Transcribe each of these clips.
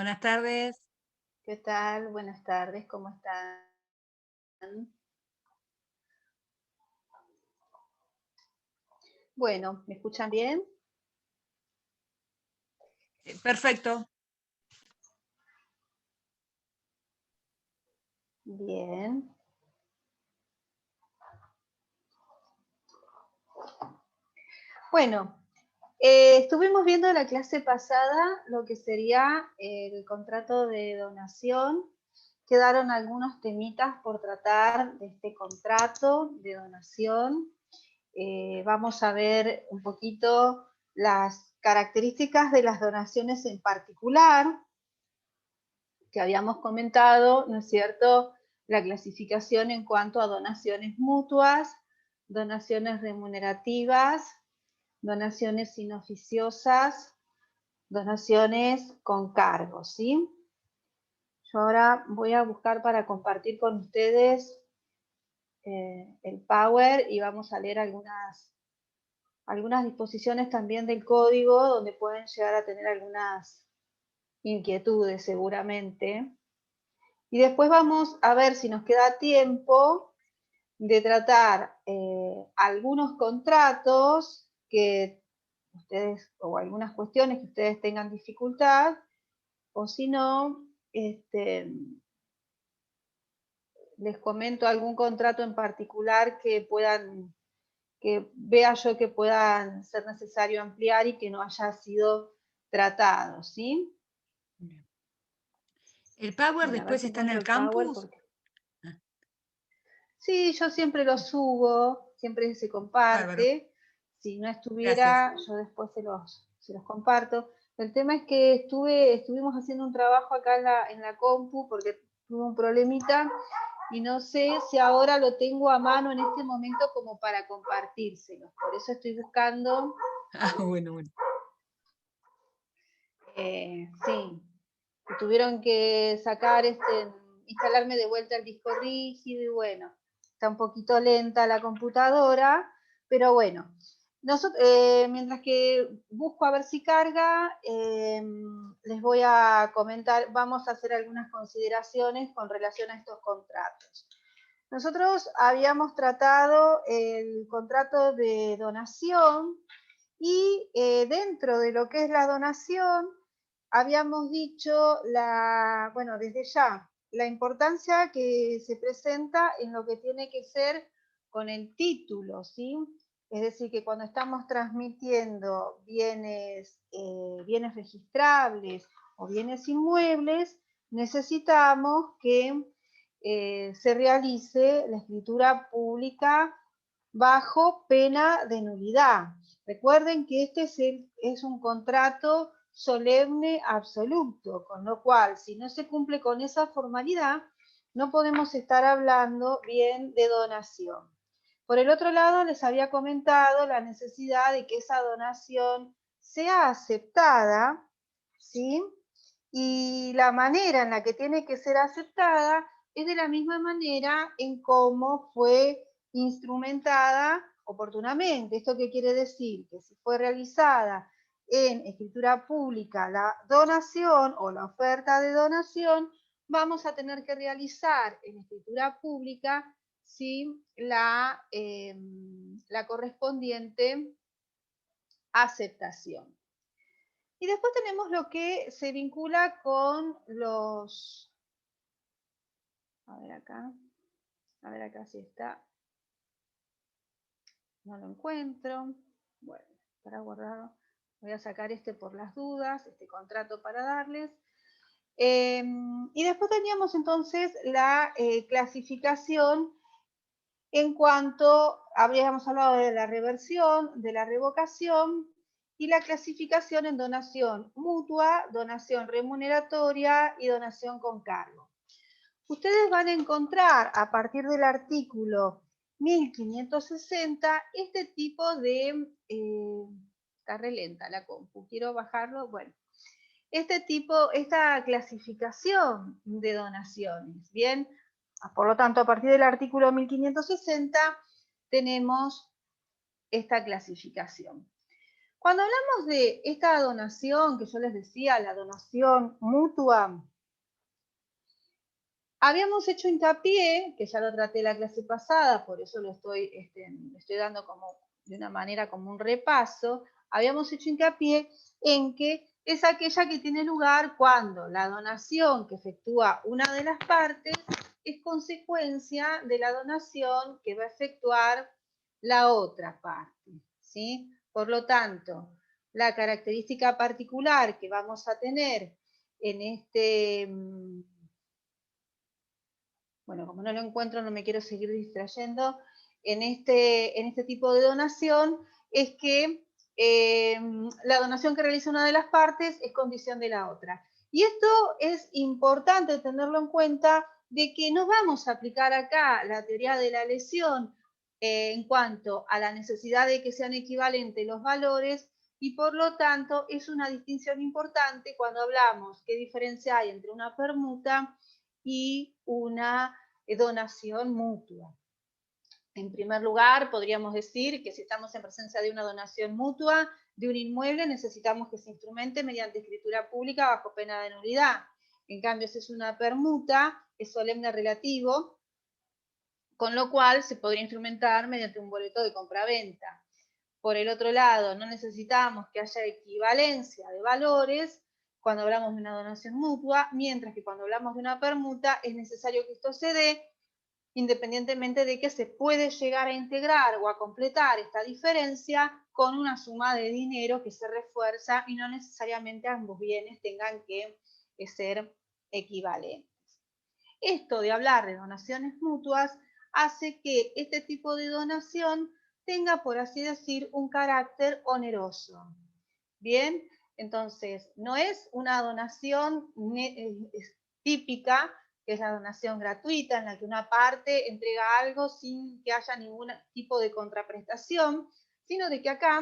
Buenas tardes. ¿Qué tal? Buenas tardes, ¿cómo están? Bueno, ¿me escuchan bien? Perfecto. Bien. Bueno, estuvimos viendo en la clase pasada lo que sería el contrato de donación. Quedaron algunos temitas por tratar de este contrato de donación. Vamos a ver un poquito las características de las donaciones en particular, que habíamos comentado, ¿no es cierto?, la clasificación en cuanto a donaciones mutuas, donaciones remunerativas, donaciones inoficiosas, donaciones con cargo, ¿sí? Yo ahora voy a buscar para compartir con ustedes el Power y vamos a leer algunas disposiciones también del código donde pueden llegar a tener algunas inquietudes seguramente. Y después vamos a ver si nos queda tiempo de tratar algunos contratos que ustedes, o algunas cuestiones que ustedes tengan dificultad, o si no, les comento algún contrato en particular que vea yo que puedan ser necesario ampliar y que no haya sido tratado, ¿sí? ¿El Power Bueno, a ver después si está en encuentro el el Power campus? porque... Ah, Sí, yo siempre lo subo, siempre se bárbaro. comparte. Si no Gracias. estuviera, yo después se los comparto. El tema es que estuvimos haciendo un trabajo acá en la compu porque tuve un problemita y no sé si ahora lo tengo a mano en este momento como para compartírselos. Por eso estoy buscando. Ah, bueno. Sí, tuvieron que sacar, instalarme de vuelta el disco rígido y bueno, está un poquito lenta la computadora, pero bueno, mientras que busco a ver si carga, les voy a comentar, vamos a hacer algunas consideraciones con relación a estos contratos. Nosotros habíamos tratado el contrato de donación y dentro de lo que es la donación, habíamos dicho, bueno, desde ya, la importancia que se presenta en lo que tiene que ser con el título, ¿sí? Es decir, que cuando estamos transmitiendo bienes registrables o bienes inmuebles, necesitamos que se realice la escritura pública bajo pena de nulidad. Recuerden que este es un contrato solemne absoluto, con lo cual, si no se cumple con esa formalidad, no podemos estar hablando bien de donación. Por el otro lado, les había comentado la necesidad de que esa donación sea aceptada, ¿sí? Y la manera en la que tiene que ser aceptada es de la misma manera en cómo fue instrumentada oportunamente. ¿Esto qué quiere decir? Que si fue realizada en escritura pública la donación o la oferta de donación, vamos a tener que realizar en escritura pública, ¿sí?, la correspondiente aceptación. Y después tenemos lo que se vincula con los... A ver acá si está. No lo encuentro. Bueno, para guardar, voy a sacar este por las dudas, este contrato para darles. Y después teníamos entonces la clasificación en cuanto, habríamos hablado de la reversión, de la revocación y la clasificación en donación mutua, donación remuneratoria y donación con cargo. Ustedes van a encontrar a partir del artículo 1560 este tipo de... está re lenta la compu, quiero bajarlo, bueno. Esta clasificación de donaciones, ¿bien? Por lo tanto, a partir del artículo 1560 tenemos esta clasificación. Cuando hablamos de esta donación, que yo les decía, la donación mutua, habíamos hecho hincapié, que ya lo traté la clase pasada, por eso lo estoy dando como de una manera como un repaso, habíamos hecho hincapié en que es aquella que tiene lugar cuando la donación que efectúa una de las partes es consecuencia de la donación que va a efectuar la otra parte, ¿sí? Por lo tanto, la característica particular que vamos a tener en este... Bueno, como no lo encuentro, no me quiero seguir distrayendo, en este tipo de donación es que la donación que realiza una de las partes es condición de la otra. Y esto es importante tenerlo en cuenta de que no vamos a aplicar acá la teoría de la lesión en cuanto a la necesidad de que sean equivalentes los valores y por lo tanto es una distinción importante cuando hablamos qué diferencia hay entre una permuta y una donación mutua. En primer lugar, podríamos decir que si estamos en presencia de una donación mutua de un inmueble, necesitamos que se instrumente mediante escritura pública bajo pena de nulidad. En cambio, si es una permuta, es solemne relativo, con lo cual se podría instrumentar mediante un boleto de compraventa. Por el otro lado, no necesitamos que haya equivalencia de valores cuando hablamos de una donación mutua, mientras que cuando hablamos de una permuta es necesario que esto se dé independientemente de que se puede llegar a integrar o a completar esta diferencia con una suma de dinero que se refuerza y no necesariamente ambos bienes tengan que ser equivalentes. Esto de hablar de donaciones mutuas hace que este tipo de donación tenga, por así decir, un carácter oneroso. Bien, entonces no es una donación típica, que es la donación gratuita, en la que una parte entrega algo sin que haya ningún tipo de contraprestación, sino de que acá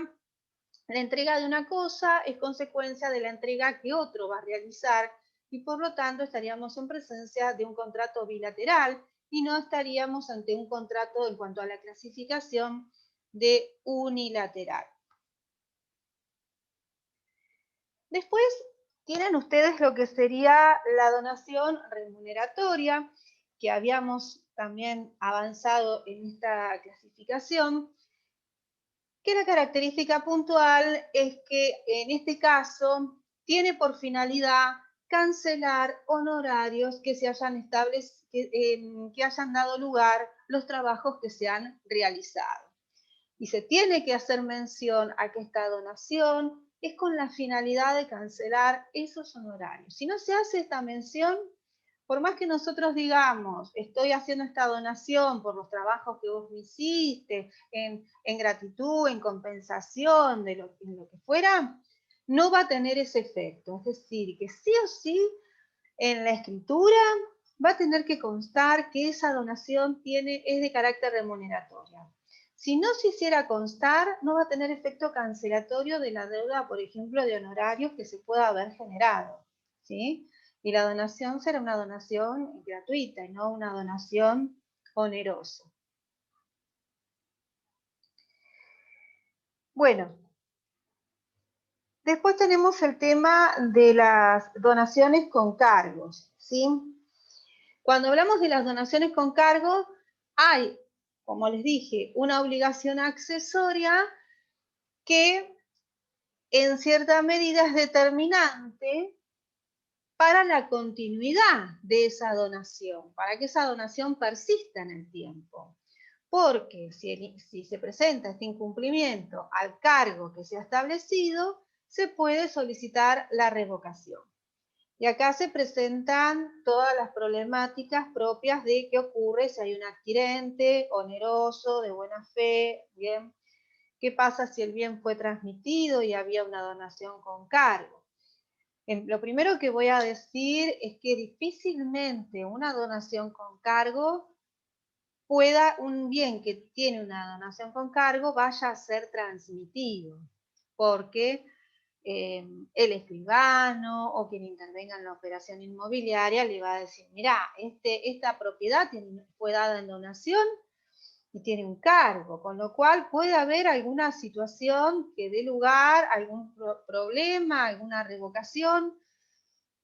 la entrega de una cosa es consecuencia de la entrega que otro va a realizar y por lo tanto estaríamos en presencia de un contrato bilateral y no estaríamos ante un contrato en cuanto a la clasificación de unilateral. Después tienen ustedes lo que sería la donación remuneratoria, que habíamos también avanzado en esta clasificación, que la característica puntual es que en este caso tiene por finalidad cancelar honorarios que se hayan establecido, que hayan dado lugar los trabajos que se han realizado. Y se tiene que hacer mención a que esta donación es con la finalidad de cancelar esos honorarios. Si no se hace esta mención, por más que nosotros digamos, estoy haciendo esta donación por los trabajos que vos me hiciste, en gratitud, en compensación, en lo que fuera, no va a tener ese efecto. Es decir, que sí o sí, en la escritura va a tener que constar que esa donación es de carácter remuneratoria. Si no se hiciera constar, no va a tener efecto cancelatorio de la deuda, por ejemplo, de honorarios que se pueda haber generado, ¿sí? Y la donación será una donación gratuita y no una donación onerosa. Bueno, después tenemos el tema de las donaciones con cargos, ¿sí? Cuando hablamos de las donaciones con cargos, hay, como les dije, una obligación accesoria que en cierta medida es determinante para la continuidad de esa donación, para que esa donación persista en el tiempo. Porque si se presenta este incumplimiento al cargo que se ha establecido, se puede solicitar la revocación. Y acá se presentan todas las problemáticas propias de qué ocurre si hay un adquirente oneroso, de buena fe, bien. ¿Qué pasa si el bien fue transmitido y había una donación con cargo? Lo primero que voy a decir es que difícilmente una donación con cargo un bien que tiene una donación con cargo vaya a ser transmitido, porque el escribano o quien intervenga en la operación inmobiliaria le va a decir, mira, esta propiedad fue dada en donación y tiene un cargo, con lo cual puede haber alguna situación que dé lugar a algún problema, alguna revocación.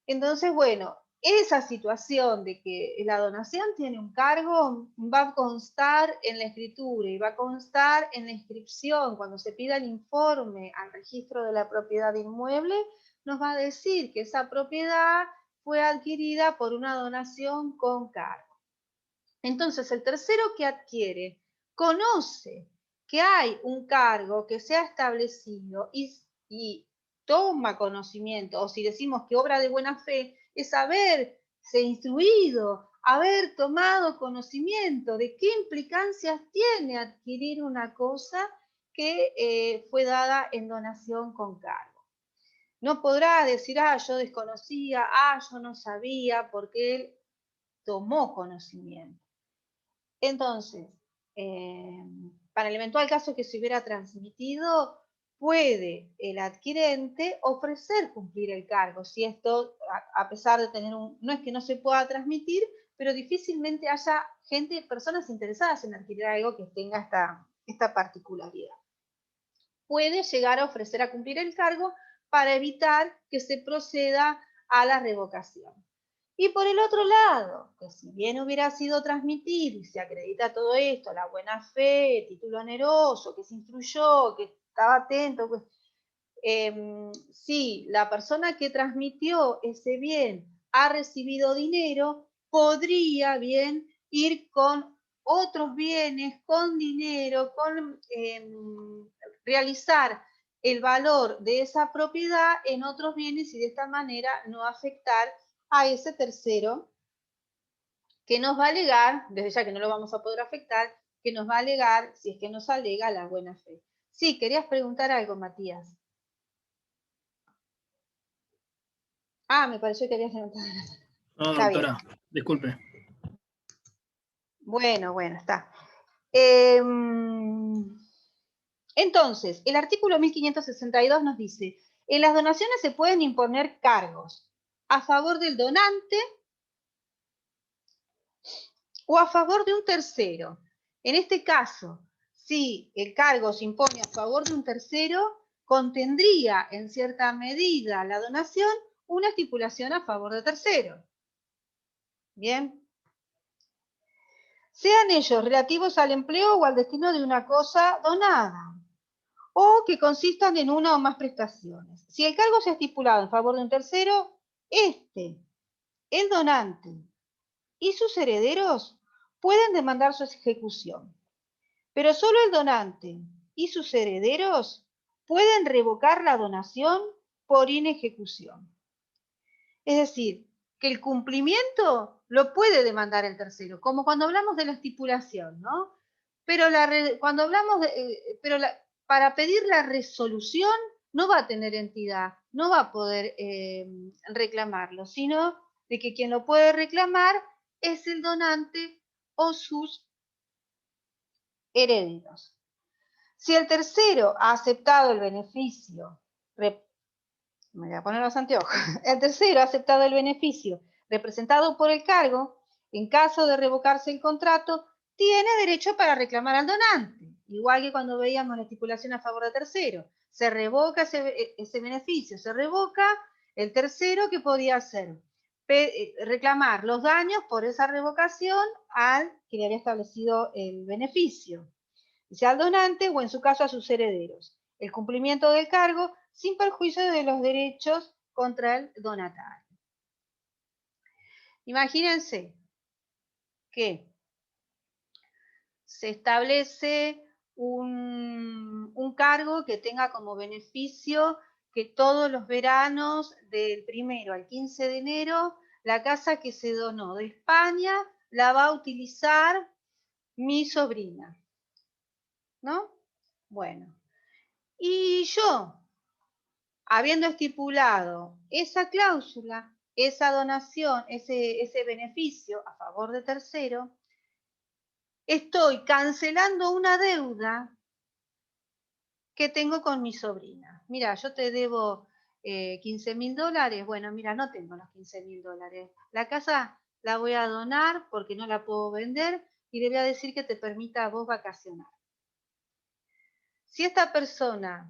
Entonces, bueno, esa situación de que la donación tiene un cargo va a constar en la escritura y va a constar en la inscripción. Cuando se pida el informe al registro de la propiedad inmueble, nos va a decir que esa propiedad fue adquirida por una donación con cargo. Entonces, el tercero que adquiere conoce que hay un cargo que se ha establecido y toma conocimiento, o si decimos que obra de buena fe, es haberse instruido, haber tomado conocimiento de qué implicancias tiene adquirir una cosa que fue dada en donación con cargo. No podrá decir, yo desconocía, yo no sabía, porque él tomó conocimiento. Entonces, para el eventual caso que se hubiera transmitido, puede el adquirente ofrecer cumplir el cargo. Si esto, a pesar de tener no es que no se pueda transmitir, pero difícilmente haya personas interesadas en adquirir algo que tenga esta particularidad. Puede llegar a ofrecer a cumplir el cargo para evitar que se proceda a la revocación. Y por el otro lado, que si bien hubiera sido transmitido y se acredita todo esto, la buena fe, título oneroso, que se instruyó, que estaba atento, pues, si la persona que transmitió ese bien ha recibido dinero, podría bien ir con otros bienes, con dinero, con realizar el valor de esa propiedad en otros bienes y de esta manera no afectar a ese tercero que nos va a alegar, desde ya que no lo vamos a poder afectar, que nos va a alegar, si es que nos alega, la buena fe. Sí, querías preguntar algo, Matías. Me pareció que habías levantado la mano. No, Está doctora, bien. disculpe. Bueno, está. Entonces, el artículo 1562 nos dice, en las donaciones se pueden imponer cargos a favor del donante o a favor de un tercero. En este caso, si el cargo se impone a favor de un tercero, contendría en cierta medida la donación una estipulación a favor de tercero. Bien. Sean ellos relativos al empleo o al destino de una cosa donada, o que consistan en una o más prestaciones. Si el cargo se ha estipulado en favor de un tercero, el donante y sus herederos pueden demandar su ejecución, pero solo el donante y sus herederos pueden revocar la donación por inejecución. Es decir, que el cumplimiento lo puede demandar el tercero, como cuando hablamos de la estipulación, ¿no? Pero cuando hablamos para pedir la resolución no va a tener entidad, no va a poder reclamarlo, sino de que quien lo puede reclamar es el donante o sus herederos. Si el tercero ha aceptado el beneficio, me voy a poner los anteojos, el tercero ha aceptado el beneficio representado por el cargo, en caso de revocarse el contrato, tiene derecho para reclamar al donante, igual que cuando veíamos la estipulación a favor de tercero. Se revoca ese beneficio, se revoca el tercero que podía hacer, reclamar los daños por esa revocación al que le había establecido el beneficio, sea al donante o en su caso a sus herederos. El cumplimiento del cargo sin perjuicio de los derechos contra el donatario. Imagínense que se establece un cargo que tenga como beneficio que todos los veranos del 1 al 15 de enero la casa que se donó de España la va a utilizar mi sobrina, ¿no? Bueno, y yo, habiendo estipulado esa cláusula, esa donación, ese beneficio a favor de tercero, estoy cancelando una deuda que tengo con mi sobrina. Mira, yo te debo $15.000. Bueno, mira, no tengo los $15.000. La casa la voy a donar porque no la puedo vender y le voy a decir que te permita a vos vacacionar. Si esta persona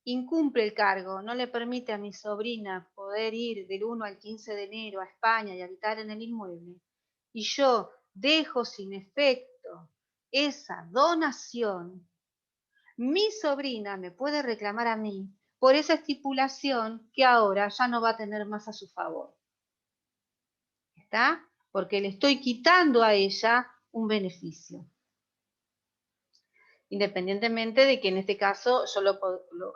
incumple el cargo, no le permite a mi sobrina poder ir del 1 al 15 de enero a España y habitar en el inmueble, y yo dejo sin efecto esa donación, mi sobrina me puede reclamar a mí por esa estipulación que ahora ya no va a tener más a su favor. ¿Está? Porque le estoy quitando a ella un beneficio. Independientemente de que en este caso,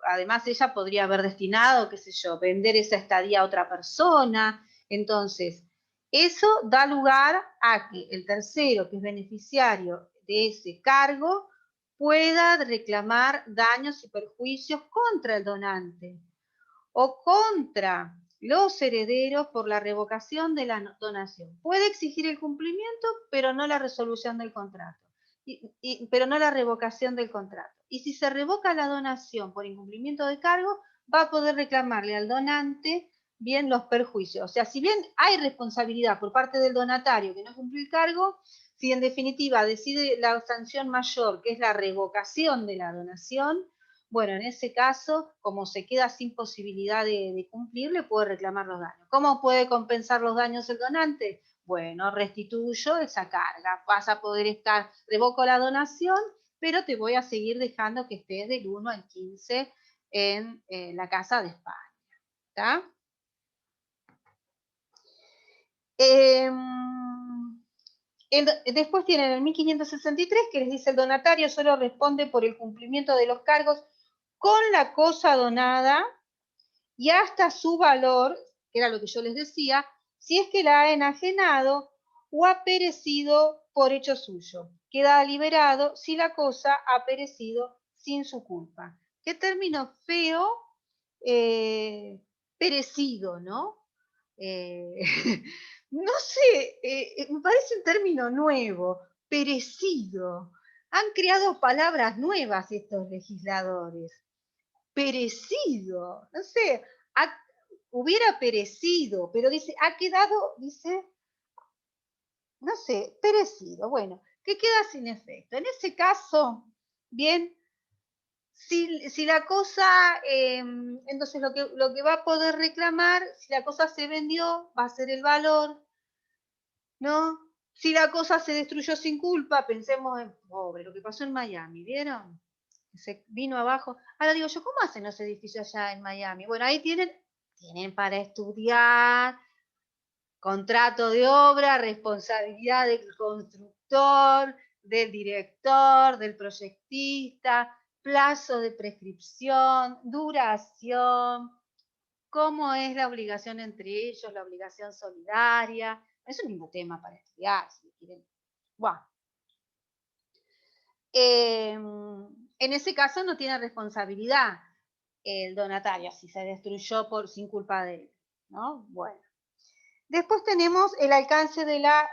además ella podría haber destinado, qué sé yo, vender esa estadía a otra persona. Entonces, eso da lugar a que el tercero, que es beneficiario de ese cargo, pueda reclamar daños y perjuicios contra el donante o contra los herederos por la revocación de la donación. Puede exigir el cumplimiento, pero no la resolución del contrato. Pero no la revocación del contrato. Y si se revoca la donación por incumplimiento de cargo, va a poder reclamarle al donante bien los perjuicios. O sea, si bien hay responsabilidad por parte del donatario que no cumplió el cargo, si en definitiva decide la sanción mayor, que es la revocación de la donación, bueno, en ese caso, como se queda sin posibilidad de cumplir, le puede reclamar los daños. ¿Cómo puede compensar los daños el donante? Bueno, restituyo esa carga, vas a poder estar, revoco la donación, pero te voy a seguir dejando que estés del 1 al 15 en la casa de España. ¿Está? Después tienen el 1563, que les dice el donatario solo responde por el cumplimiento de los cargos con la cosa donada y hasta su valor, que era lo que yo les decía, si es que la ha enajenado o ha perecido por hecho suyo. Queda liberado si la cosa ha perecido sin su culpa. Qué término feo, perecido, ¿no? No sé, me parece un término nuevo, perecido. Han creado palabras nuevas estos legisladores. Perecido, no sé, hubiera perecido, pero dice, ha quedado, dice, no sé, perecido. Bueno, que queda sin efecto. En ese caso, bien, si la cosa, entonces lo que va a poder reclamar, si la cosa se vendió, va a ser el valor, ¿no? Si la cosa se destruyó sin culpa, pensemos en, pobre, lo que pasó en Miami, ¿vieron? Se vino abajo. Ahora digo yo, ¿cómo hacen los edificios allá en Miami? Bueno, ahí tienen para estudiar, contrato de obra, responsabilidad del constructor, del director, del proyectista, plazo de prescripción, duración, cómo es la obligación entre ellos, la obligación solidaria. Es un lindo tema para estudiar, si quieren. Bueno. En ese caso no tiene responsabilidad el donatario si se destruyó sin culpa de él, ¿no? Bueno. Después tenemos el alcance de la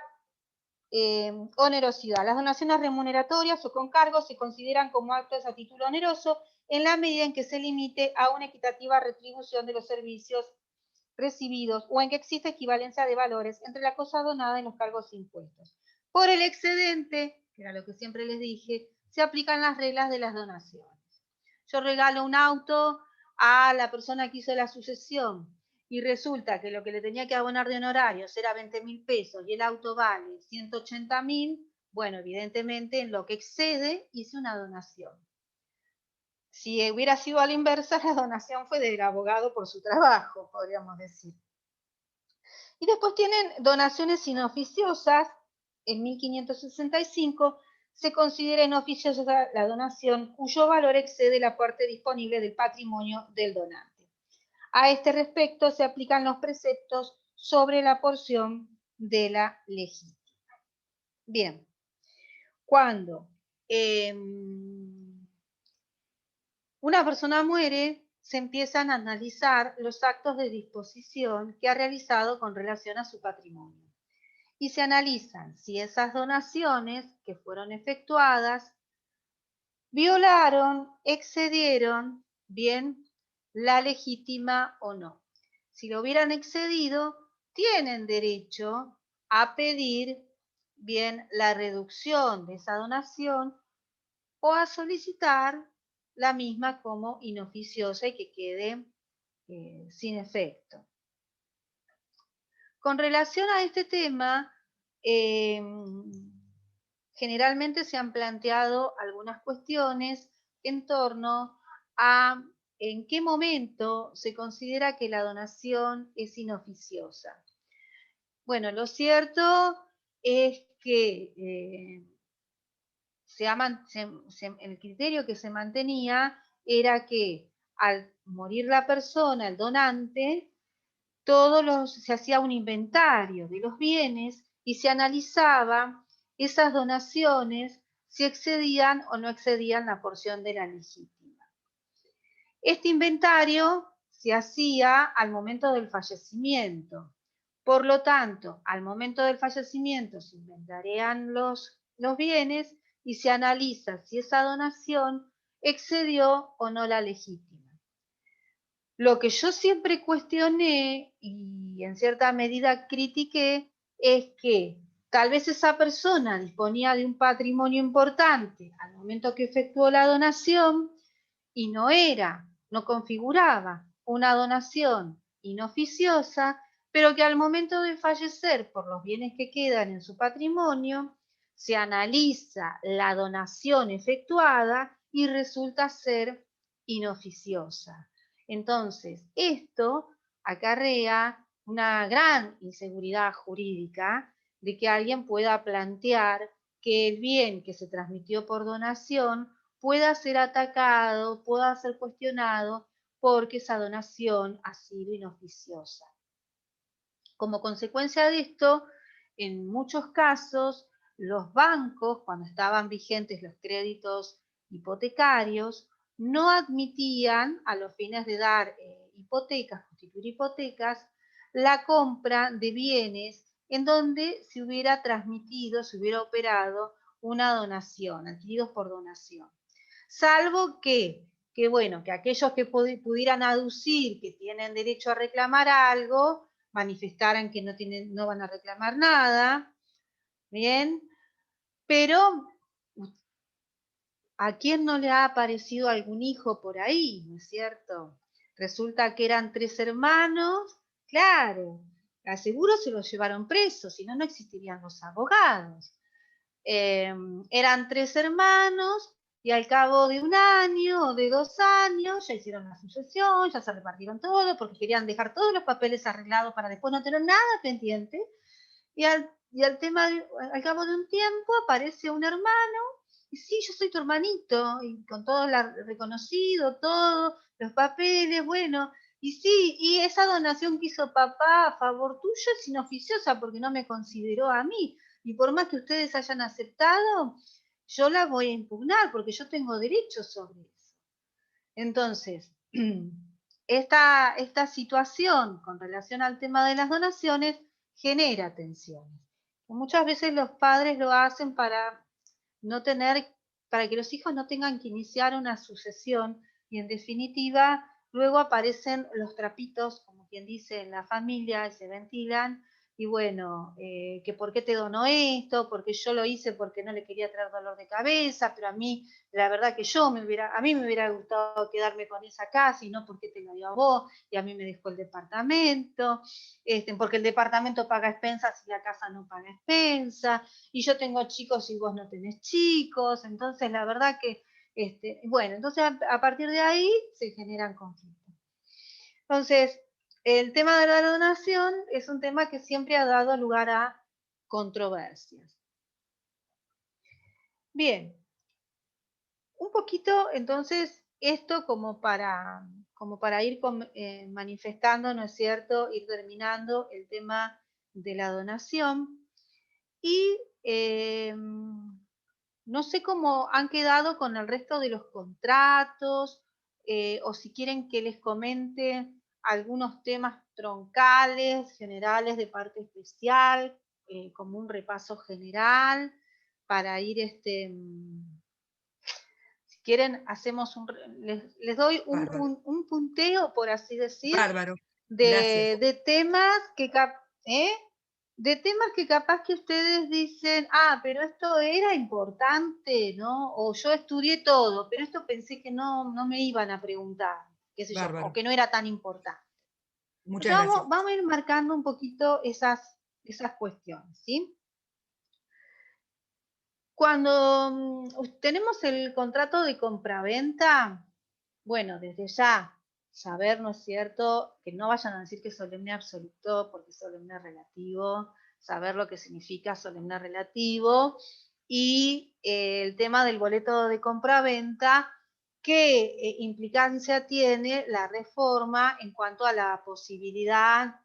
onerosidad. Las donaciones remuneratorias o con cargos se consideran como actos a título oneroso en la medida en que se limite a una equitativa retribución de los servicios recibidos o en que existe equivalencia de valores entre la cosa donada y los cargos impuestos. Por el excedente, que era lo que siempre les dije, se aplican las reglas de las donaciones. Yo regalo un auto a la persona que hizo la sucesión y resulta que lo que le tenía que abonar de honorarios era 20.000 pesos y el auto vale 180.000, bueno, evidentemente en lo que excede hice una donación. Si hubiera sido a la inversa, la donación fue del abogado por su trabajo, podríamos decir. Y después tienen donaciones inoficiosas. En 1565 se considera inoficiosa la donación cuyo valor excede la parte disponible del patrimonio del donante. A este respecto se aplican los preceptos sobre la porción de la legítima. Bien, cuando una persona muere, se empiezan a analizar los actos de disposición que ha realizado con relación a su patrimonio. Y se analizan si esas donaciones que fueron efectuadas violaron, excedieron, bien, la legítima o no. Si lo hubieran excedido, tienen derecho a pedir bien la reducción de esa donación o a solicitar la misma como inoficiosa y que quede sin efecto. Con relación a este tema, generalmente se han planteado algunas cuestiones en torno a en qué momento se considera que la donación es inoficiosa. Bueno, lo cierto es que el criterio que se mantenía era que al morir la persona, el donante, se hacía un inventario de los bienes y se analizaba esas donaciones si excedían o no excedían la porción de la legítima. Este inventario se hacía al momento del fallecimiento. Por lo tanto, al momento del fallecimiento se inventarían los bienes y se analiza si esa donación excedió o no la legítima. Lo que yo siempre cuestioné y en cierta medida critiqué es que tal vez esa persona disponía de un patrimonio importante al momento que efectuó la donación y no configuraba una donación inoficiosa, pero que al momento de fallecer por los bienes que quedan en su patrimonio, se analiza la donación efectuada y resulta ser inoficiosa. Entonces, esto acarrea una gran inseguridad jurídica de que alguien pueda plantear que el bien que se transmitió por donación pueda ser atacado, pueda ser cuestionado porque esa donación ha sido inoficiosa. Como consecuencia de esto, en muchos casos, los bancos, cuando estaban vigentes los créditos hipotecarios, no admitían, a los fines de dar hipotecas, constituir hipotecas, la compra de bienes en donde se hubiera transmitido, se hubiera operado una donación, adquiridos por donación. Salvo bueno, que aquellos que pudieran aducir que tienen derecho a reclamar algo, manifestaran que no van a reclamar nada, ¿bien? Pero ¿a quién no le ha aparecido algún hijo por ahí, no es cierto? Resulta que eran 3 hermanos, claro, al seguro se los llevaron presos, si no, no existirían los abogados. Eran 3 hermanos y al cabo de 1 año o de 2 años ya hicieron la sucesión, ya se repartieron todo porque querían dejar todos los papeles arreglados para después no tener nada pendiente. Y al cabo de un tiempo aparece un hermano y sí, yo soy tu hermanito, y con todo reconocido, todos los papeles, bueno, y sí, y esa donación que hizo papá a favor tuyo es inoficiosa porque no me consideró a mí. Y por más que ustedes hayan aceptado, yo la voy a impugnar porque yo tengo derechos sobre eso. Entonces, esta situación con relación al tema de las donaciones genera tensiones. Muchas veces los padres lo hacen para para que los hijos no tengan que iniciar una sucesión y en definitiva luego aparecen los trapitos, como quien dice, en la familia y se ventilan y bueno, que por qué te donó esto, porque yo lo hice porque no le quería traer dolor de cabeza, pero a mí, la verdad que a mí me hubiera gustado quedarme con esa casa y no porque te la dio a vos y a mí me dejó el departamento, porque el departamento paga expensas y la casa no paga expensas, y yo tengo chicos y vos no tenés chicos, entonces la verdad que, bueno, entonces a partir de ahí se generan conflictos. Entonces, el tema de la donación es un tema que siempre ha dado lugar a controversias. Bien, un poquito entonces esto como para ir manifestando, ¿no es cierto?, ir terminando el tema de la donación. Y no sé cómo han quedado con el resto de los contratos o si quieren que les comente algunos temas troncales, generales de parte especial, como un repaso general para ir, si quieren, les doy Bárbaro. un punteo, por así decir, Bárbaro. Gracias. de temas ¿eh? De temas que capaz que ustedes dicen, ah, pero esto era importante, ¿no? O yo estudié todo, pero esto pensé que no me iban a preguntar, qué sé yo, o Bárbaro. que no era tan importante. Muchas Entonces gracias. vamos a ir marcando un poquito esas cuestiones, ¿sí? Cuando tenemos el contrato de compraventa, bueno, desde ya, saber, ¿no es cierto?, que no vayan a decir que es solemne absoluto, porque es solemne relativo, saber lo que significa solemne relativo, y el tema del boleto de compraventa, qué implicancia tiene la reforma en cuanto a la posibilidad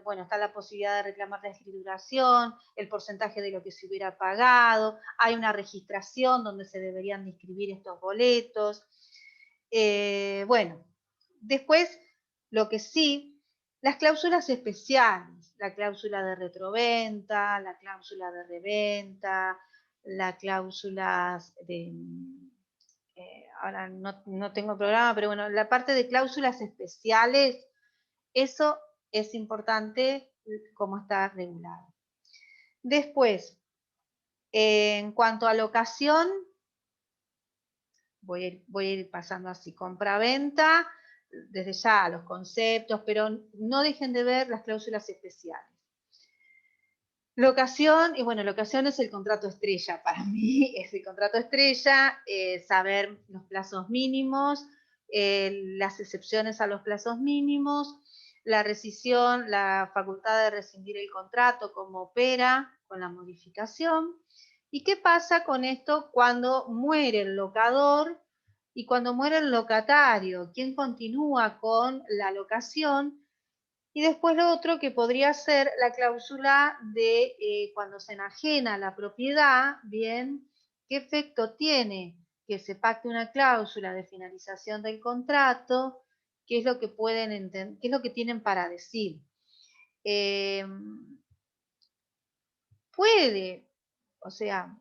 bueno, está la posibilidad de reclamar la escrituración, el porcentaje de lo que se hubiera pagado, hay una registración donde se deberían de inscribir estos boletos. Bueno, después lo que sí, las cláusulas especiales, la cláusula de retroventa, la cláusula de reventa, las cláusulas de... ahora no tengo programa, pero bueno, la parte de cláusulas especiales, eso es importante cómo está regulado. Después, en cuanto a locación, voy a ir pasando así, compra-venta, desde ya los conceptos, pero no dejen de ver las cláusulas especiales. Locación, y bueno, locación es el contrato estrella, para mí es el contrato estrella, saber los plazos mínimos, las excepciones a los plazos mínimos, la rescisión, la facultad de rescindir el contrato, cómo opera con la modificación, y qué pasa con esto cuando muere el locador y cuando muere el locatario, quién continúa con la locación. Y después lo otro que podría ser la cláusula de cuando se enajena la propiedad, bien, ¿qué efecto tiene que se pacte una cláusula de finalización del contrato? ¿Qué es lo que pueden entender? ¿Qué es lo que tienen para decir? Eh, puede, o sea,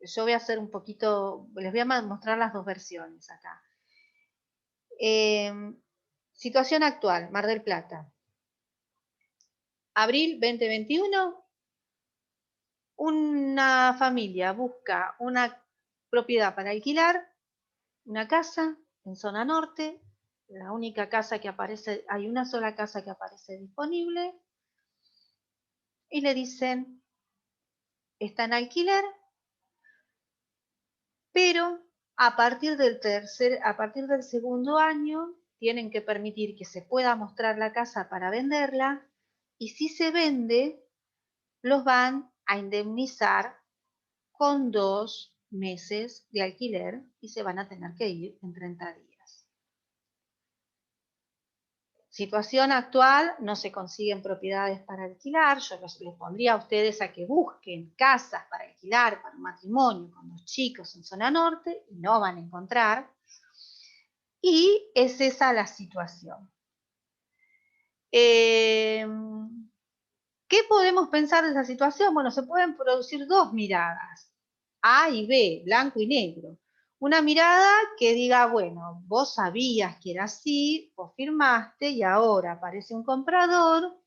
yo voy a hacer un poquito, les voy a mostrar las dos versiones acá. Situación actual, Mar del Plata. Abril 2021, una familia busca una propiedad para alquilar, una casa en zona norte, la única casa que aparece, hay una sola casa que aparece disponible, y le dicen, está en alquiler, pero a partir del segundo año tienen que permitir que se pueda mostrar la casa para venderla, y si se vende, los van a indemnizar con 2 meses de alquiler y se van a tener que ir en 30 días. Situación actual, no se consiguen propiedades para alquilar, yo les pondría a ustedes a que busquen casas para alquilar para un matrimonio con los chicos en zona norte y no van a encontrar. Y es esa la situación. ¿Qué podemos pensar de esa situación? Bueno, se pueden producir dos miradas, A y B, blanco y negro. Una mirada que diga, bueno, vos sabías que era así, vos firmaste y ahora aparece un comprador,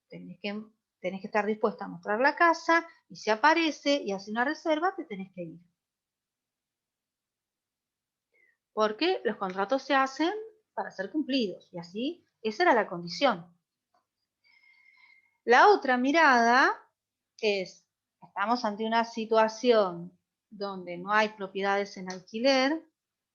tenés que estar dispuesta a mostrar la casa y si aparece y hace una reserva, te tenés que ir. Porque los contratos se hacen para ser cumplidos y así, esa era la condición. La otra mirada es, estamos ante una situación donde no hay propiedades en alquiler,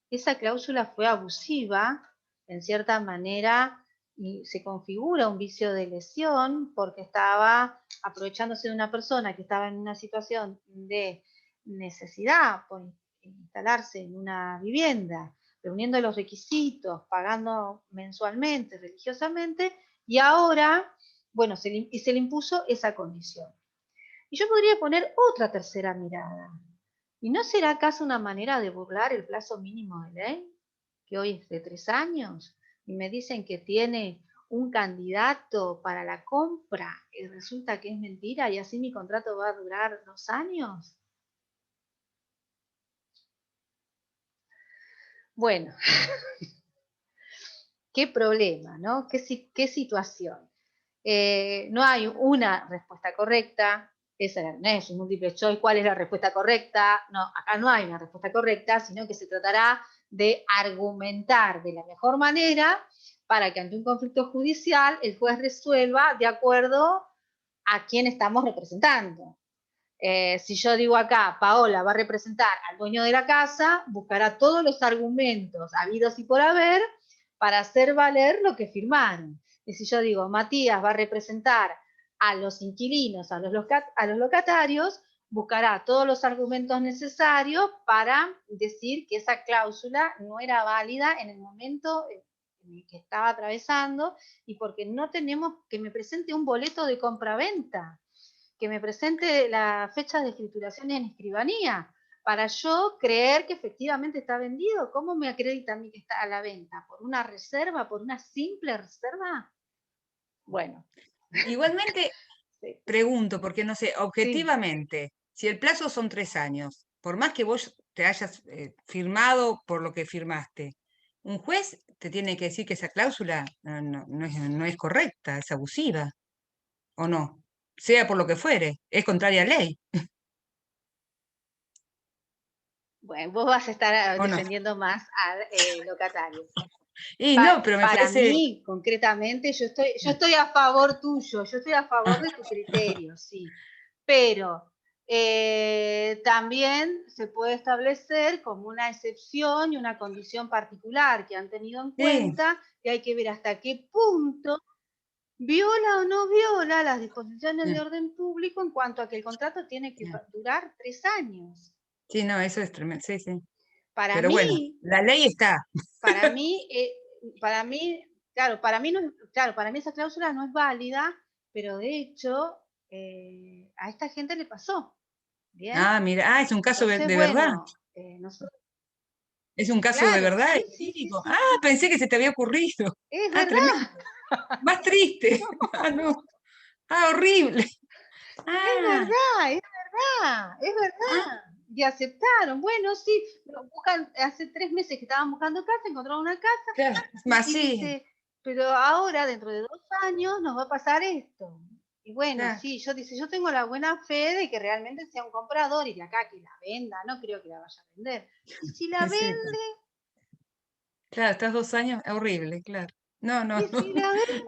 esa cláusula fue abusiva, en cierta manera, y se configura un vicio de lesión porque estaba aprovechándose de una persona que estaba en una situación de necesidad por instalarse en una vivienda, reuniendo los requisitos, pagando mensualmente, religiosamente, y ahora, bueno, se le impuso esa condición. Y yo podría poner otra tercera mirada. ¿Y no será acaso una manera de burlar el plazo mínimo de ley, que hoy es de 3 años, y me dicen que tiene un candidato para la compra y resulta que es mentira y así mi contrato va a durar 2 años? Bueno, qué problema, ¿no? Qué situación. No hay una respuesta correcta, no es un múltiple choice, ¿cuál es la respuesta correcta? No, acá no hay una respuesta correcta, sino que se tratará de argumentar de la mejor manera para que ante un conflicto judicial el juez resuelva de acuerdo a quién estamos representando. Si yo digo acá, Paola va a representar al dueño de la casa, buscará todos los argumentos habidos y por haber para hacer valer lo que firmaron. Y si yo digo, Matías va a representar a los inquilinos, a los locatarios, buscará todos los argumentos necesarios para decir que esa cláusula no era válida en el momento en el que estaba atravesando y porque no tenemos que me presente un boleto de compraventa, que me presente la fecha de escrituración en escribanía, para yo creer que efectivamente está vendido. ¿Cómo me acredita a mí que está a la venta? ¿Por una reserva? ¿Por una simple reserva? Bueno. Igualmente, Sí. pregunto, porque no sé, Sí. objetivamente, si el plazo son 3 años, por más que vos te hayas firmado por lo que firmaste, un juez te tiene que decir que esa cláusula no es correcta, es abusiva, ¿o no? Sea por lo que fuere, es contraria a ley, Bueno, vos vas a estar ¿o no? defendiendo más al locatario. Y no, pero me Para parece... mí, concretamente, yo estoy a favor tuyo, yo estoy a favor de tu criterio, sí. Pero también se puede establecer como una excepción y una condición particular que han tenido en Sí, cuenta, y hay que ver hasta qué punto viola o no viola las disposiciones de orden público en cuanto a que el contrato tiene que durar 3 años. sí, no, eso es tremendo, sí, sí. Para Pero bueno, mí, la ley está. Para mí, claro, para mí, claro, para mí esa cláusula no es válida, pero de hecho a esta gente le pasó. ¿Bien? Ah, mira, es un caso Entonces, de verdad. bueno, nosotros, Es un caso de claro, verdad sí, sí, sí, verídico. sí, Ah, sí. pensé que se te había ocurrido. Es Ah, verdad, tremendo. Más triste. Ah, no. Ah, horrible. es Ah, verdad, es verdad, es ah, verdad. Y aceptaron. Bueno, sí, buscan, hace 3 meses que estaban buscando casa, encontraron una casa claro. Más y sí, dice, pero ahora, dentro de 2 años, nos va a pasar esto. Y bueno, claro. sí, yo tengo la buena fe de que realmente sea un comprador y de acá que la venda, no creo que la vaya a vender. Y si la Sí, vende, claro, estás 2 años, horrible, claro. No, no, y no. si la vende.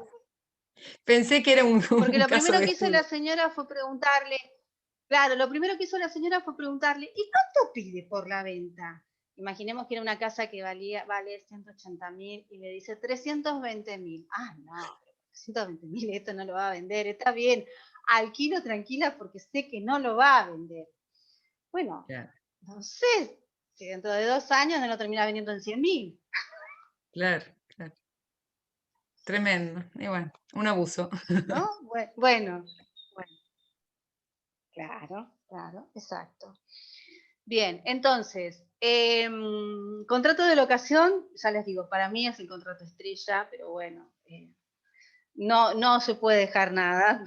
Pensé que era Porque un lo caso primero de que hizo estudio. la señora fue preguntarle, claro, lo primero que hizo la señora fue preguntarle, ¿y cuánto pide por la venta? Imaginemos que era una casa que vale 180.000 y le dice 320.000. Ah, no, 320.000, esto no lo va a vender, está bien, alquilo tranquila porque sé que no lo va a vender. Bueno, Claro, no sé, si dentro de 2 años no lo termina vendiendo en 100.000, claro, claro. Tremendo. Y bueno, un abuso. ¿no? Bueno, claro, claro, exacto. Bien, entonces, contrato de locación, ya les digo, para mí es el contrato estrella, pero bueno, no se puede dejar nada.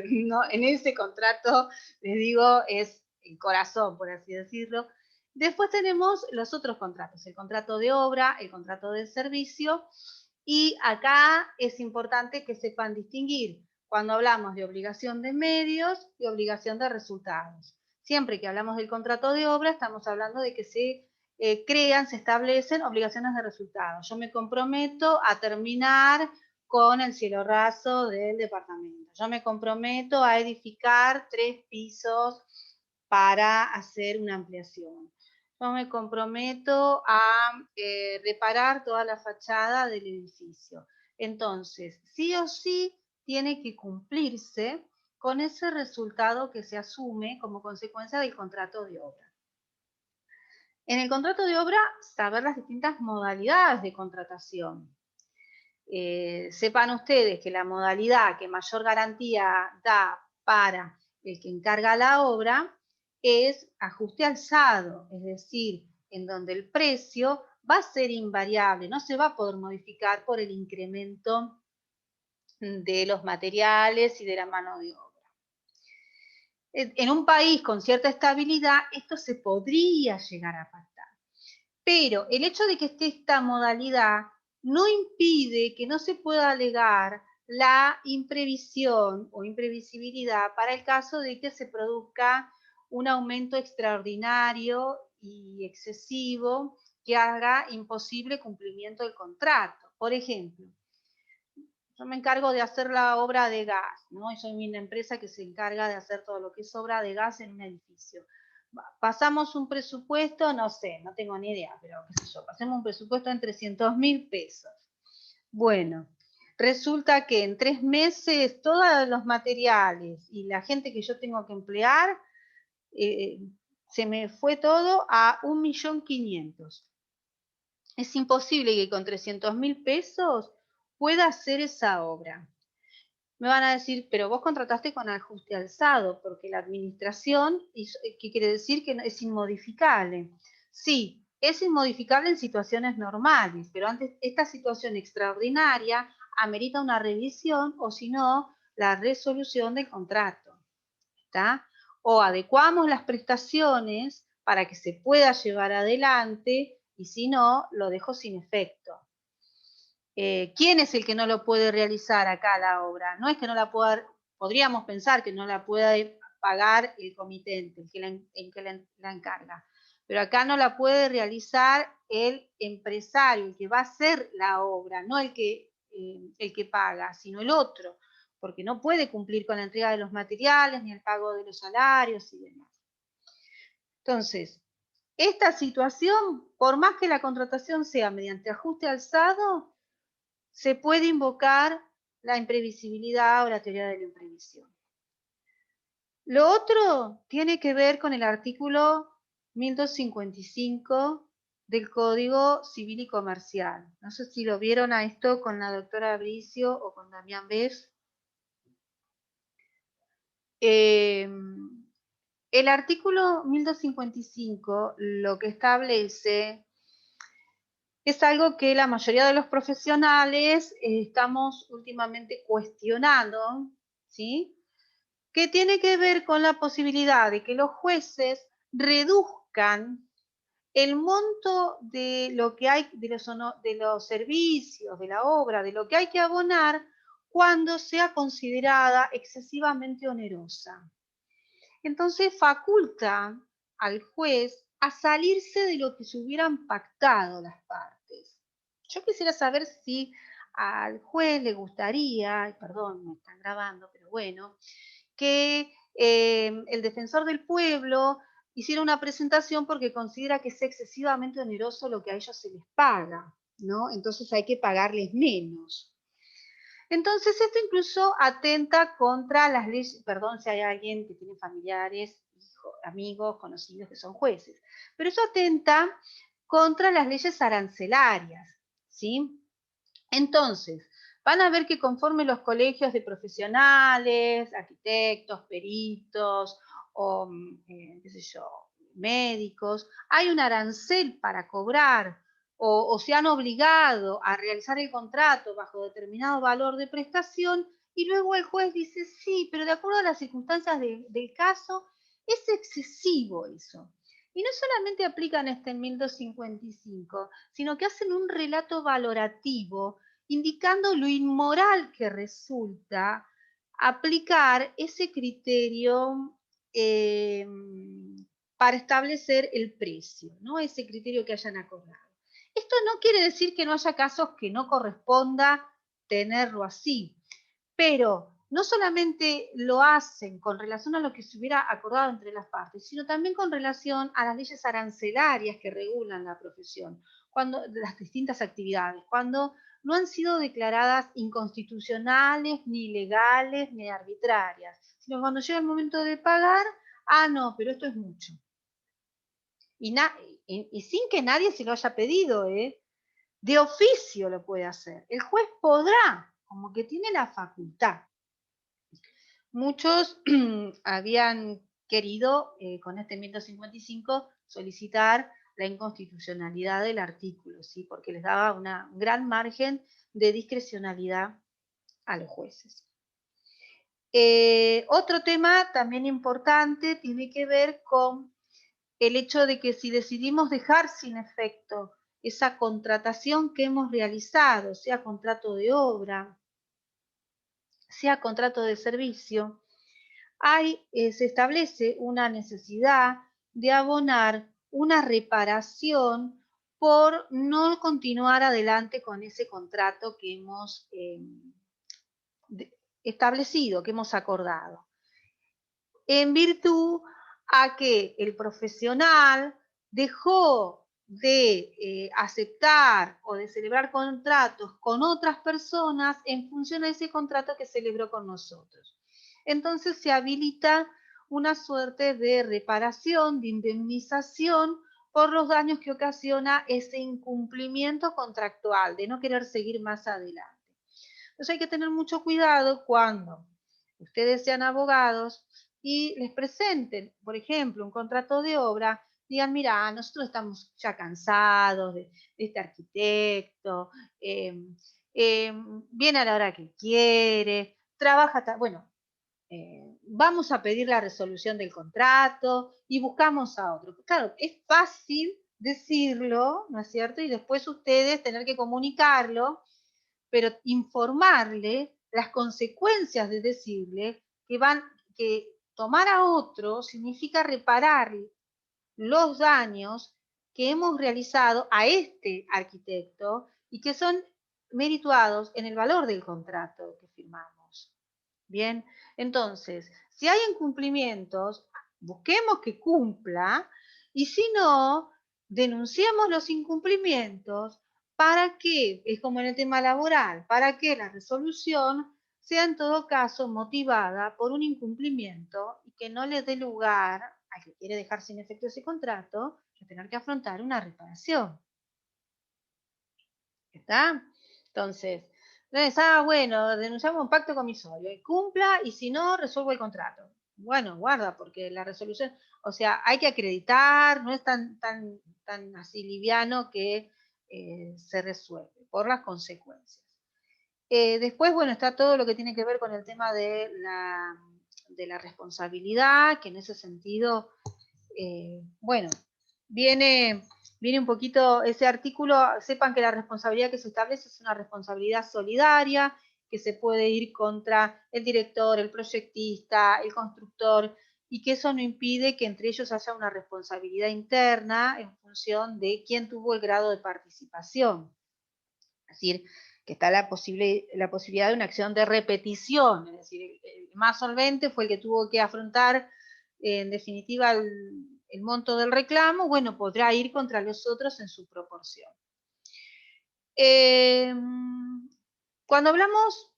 No, en ese contrato, les digo, es el corazón, por así decirlo. Después tenemos los otros contratos, el contrato de obra, el contrato de servicio, y acá es importante que sepan distinguir cuando hablamos de obligación de medios y obligación de resultados. Siempre que hablamos del contrato de obra, estamos hablando de que se crean, se establecen obligaciones de resultados. Yo me comprometo a terminar con el cielo raso del departamento. Yo me comprometo a edificar 3 pisos para hacer una ampliación. Yo me comprometo a reparar toda la fachada del edificio. Entonces, sí o sí tiene que cumplirse con ese resultado que se asume como consecuencia del contrato de obra. En el contrato de obra, saber las distintas modalidades de contratación. Sepan ustedes que la modalidad que mayor garantía da para el que encarga la obra es ajuste alzado, es decir, en donde el precio va a ser invariable, no se va a poder modificar por el incremento de los materiales y de la mano de obra. En un país con cierta estabilidad, esto se podría llegar a pactar. Pero el hecho de que esté esta modalidad no impide que no se pueda alegar la imprevisión o imprevisibilidad para el caso de que se produzca un aumento extraordinario y excesivo que haga imposible cumplimiento del contrato. Por ejemplo, yo me encargo de hacer la obra de gas, ¿no? Y soy una empresa que se encarga de hacer todo lo que es obra de gas en un edificio. Pasamos un presupuesto, no sé, no tengo ni idea, pero qué sé yo, pasemos un presupuesto en 300.000 pesos. Bueno, resulta que en 3 meses todos los materiales y la gente que yo tengo que emplear, se me fue todo a 1.500.000. Es imposible que con 300.000 pesos pueda hacer esa obra. Me van a decir, pero vos contrataste con ajuste alzado, porque la administración, ¿qué quiere decir? Que es inmodificable. Sí, es inmodificable en situaciones normales, pero ante esta situación extraordinaria amerita una revisión o si no, la resolución del contrato. ¿Está? O adecuamos las prestaciones para que se pueda llevar adelante y si no, lo dejo sin efecto. ¿Quién es el que no lo puede realizar acá la obra? No es que no la pueda, podríamos pensar que no la pueda pagar el comitente, el que la encarga, pero acá no la puede realizar el empresario, el que va a hacer la obra, no el que paga, sino el otro, porque no puede cumplir con la entrega de los materiales, ni el pago de los salarios y demás. Entonces, esta situación, por más que la contratación sea mediante ajuste alzado, se puede invocar la imprevisibilidad o la teoría de la imprevisión. Lo otro tiene que ver con el artículo 1255 del Código Civil y Comercial. No sé si lo vieron a esto con la doctora Bricio o con Damián Bess. El artículo 1255 lo que establece es algo que la mayoría de los profesionales estamos últimamente cuestionando, ¿sí? Que tiene que ver con la posibilidad de que los jueces reduzcan el monto de lo que hay, de los servicios, de la obra, de lo que hay que abonar cuando sea considerada excesivamente onerosa. Entonces faculta al juez a salirse de lo que se hubieran pactado las partes. Yo quisiera saber si al juez le gustaría, perdón, me están grabando, pero bueno, que el defensor del pueblo hiciera una presentación porque considera que es excesivamente oneroso lo que a ellos se les paga, ¿no? Entonces hay que pagarles menos. Entonces esto incluso atenta contra las leyes, perdón si hay alguien que tiene familiares, hijos, amigos, conocidos que son jueces, pero eso atenta contra las leyes arancelarias, ¿sí? Entonces, van a ver que conforme los colegios de profesionales, arquitectos, peritos o, qué sé yo, médicos, hay un arancel para cobrar o se han obligado a realizar el contrato bajo determinado valor de prestación y luego el juez dice, sí, pero de acuerdo a las circunstancias del caso, es excesivo eso. Y no solamente aplican este 1255, sino que hacen un relato valorativo indicando lo inmoral que resulta aplicar ese criterio para establecer el precio, ¿no? Ese criterio que hayan acordado. Esto no quiere decir que no haya casos que no corresponda tenerlo así, pero no solamente lo hacen con relación a lo que se hubiera acordado entre las partes, sino también con relación a las leyes arancelarias que regulan la profesión, cuando las distintas actividades, cuando no han sido declaradas inconstitucionales, ni legales, ni arbitrarias, sino cuando llega el momento de pagar, no, pero esto es mucho. Y sin que nadie se lo haya pedido, de oficio lo puede hacer. El juez podrá, como que tiene la facultad. Muchos habían querido, con este 1155, solicitar la inconstitucionalidad del artículo, ¿sí? Porque les daba un gran margen de discrecionalidad a los jueces. Otro tema también importante tiene que ver con el hecho de que si decidimos dejar sin efecto esa contratación que hemos realizado, sea contrato de obra, sea contrato de servicio, se establece una necesidad de abonar una reparación por no continuar adelante con ese contrato que hemos establecido, que hemos acordado, en virtud a que el profesional dejó de aceptar o de celebrar contratos con otras personas en función a ese contrato que celebró con nosotros. Entonces se habilita una suerte de reparación, de indemnización por los daños que ocasiona ese incumplimiento contractual, de no querer seguir más adelante. Entonces hay que tener mucho cuidado cuando ustedes sean abogados y les presenten, por ejemplo, un contrato de obra, digan, mira, nosotros estamos ya cansados de este arquitecto, viene a la hora que quiere, trabaja, bueno, vamos a pedir la resolución del contrato y buscamos a otro. Claro, es fácil decirlo, ¿no es cierto? Y después ustedes tener que comunicarlo, pero informarle las consecuencias de decirle que tomar a otro significa reparar los daños que hemos realizado a este arquitecto y que son merituados en el valor del contrato que firmamos. Bien, entonces, si hay incumplimientos, busquemos que cumpla y si no, denunciemos los incumplimientos para que, es como en el tema laboral, para que la resolución sea en todo caso motivada por un incumplimiento y que no le dé lugar al que quiere dejar sin efecto ese contrato a tener que afrontar una reparación. ¿Está? Entonces, bueno, denunciamos un pacto comisorio y cumpla y si no, resuelvo el contrato. Bueno, guarda, porque la resolución, o sea, hay que acreditar, no es tan así liviano que se resuelve por las consecuencias. Después, bueno, está todo lo que tiene que ver con el tema de la responsabilidad, que en ese sentido, bueno, viene un poquito ese artículo, sepan que la responsabilidad que se establece es una responsabilidad solidaria, que se puede ir contra el director, el proyectista, el constructor, y que eso no impide que entre ellos haya una responsabilidad interna en función de quién tuvo el grado de participación. Es decir, que está la posibilidad de una acción de repetición, es decir, el más solvente fue el que tuvo que afrontar, en definitiva, el monto del reclamo, bueno, podrá ir contra los otros en su proporción. Cuando hablamos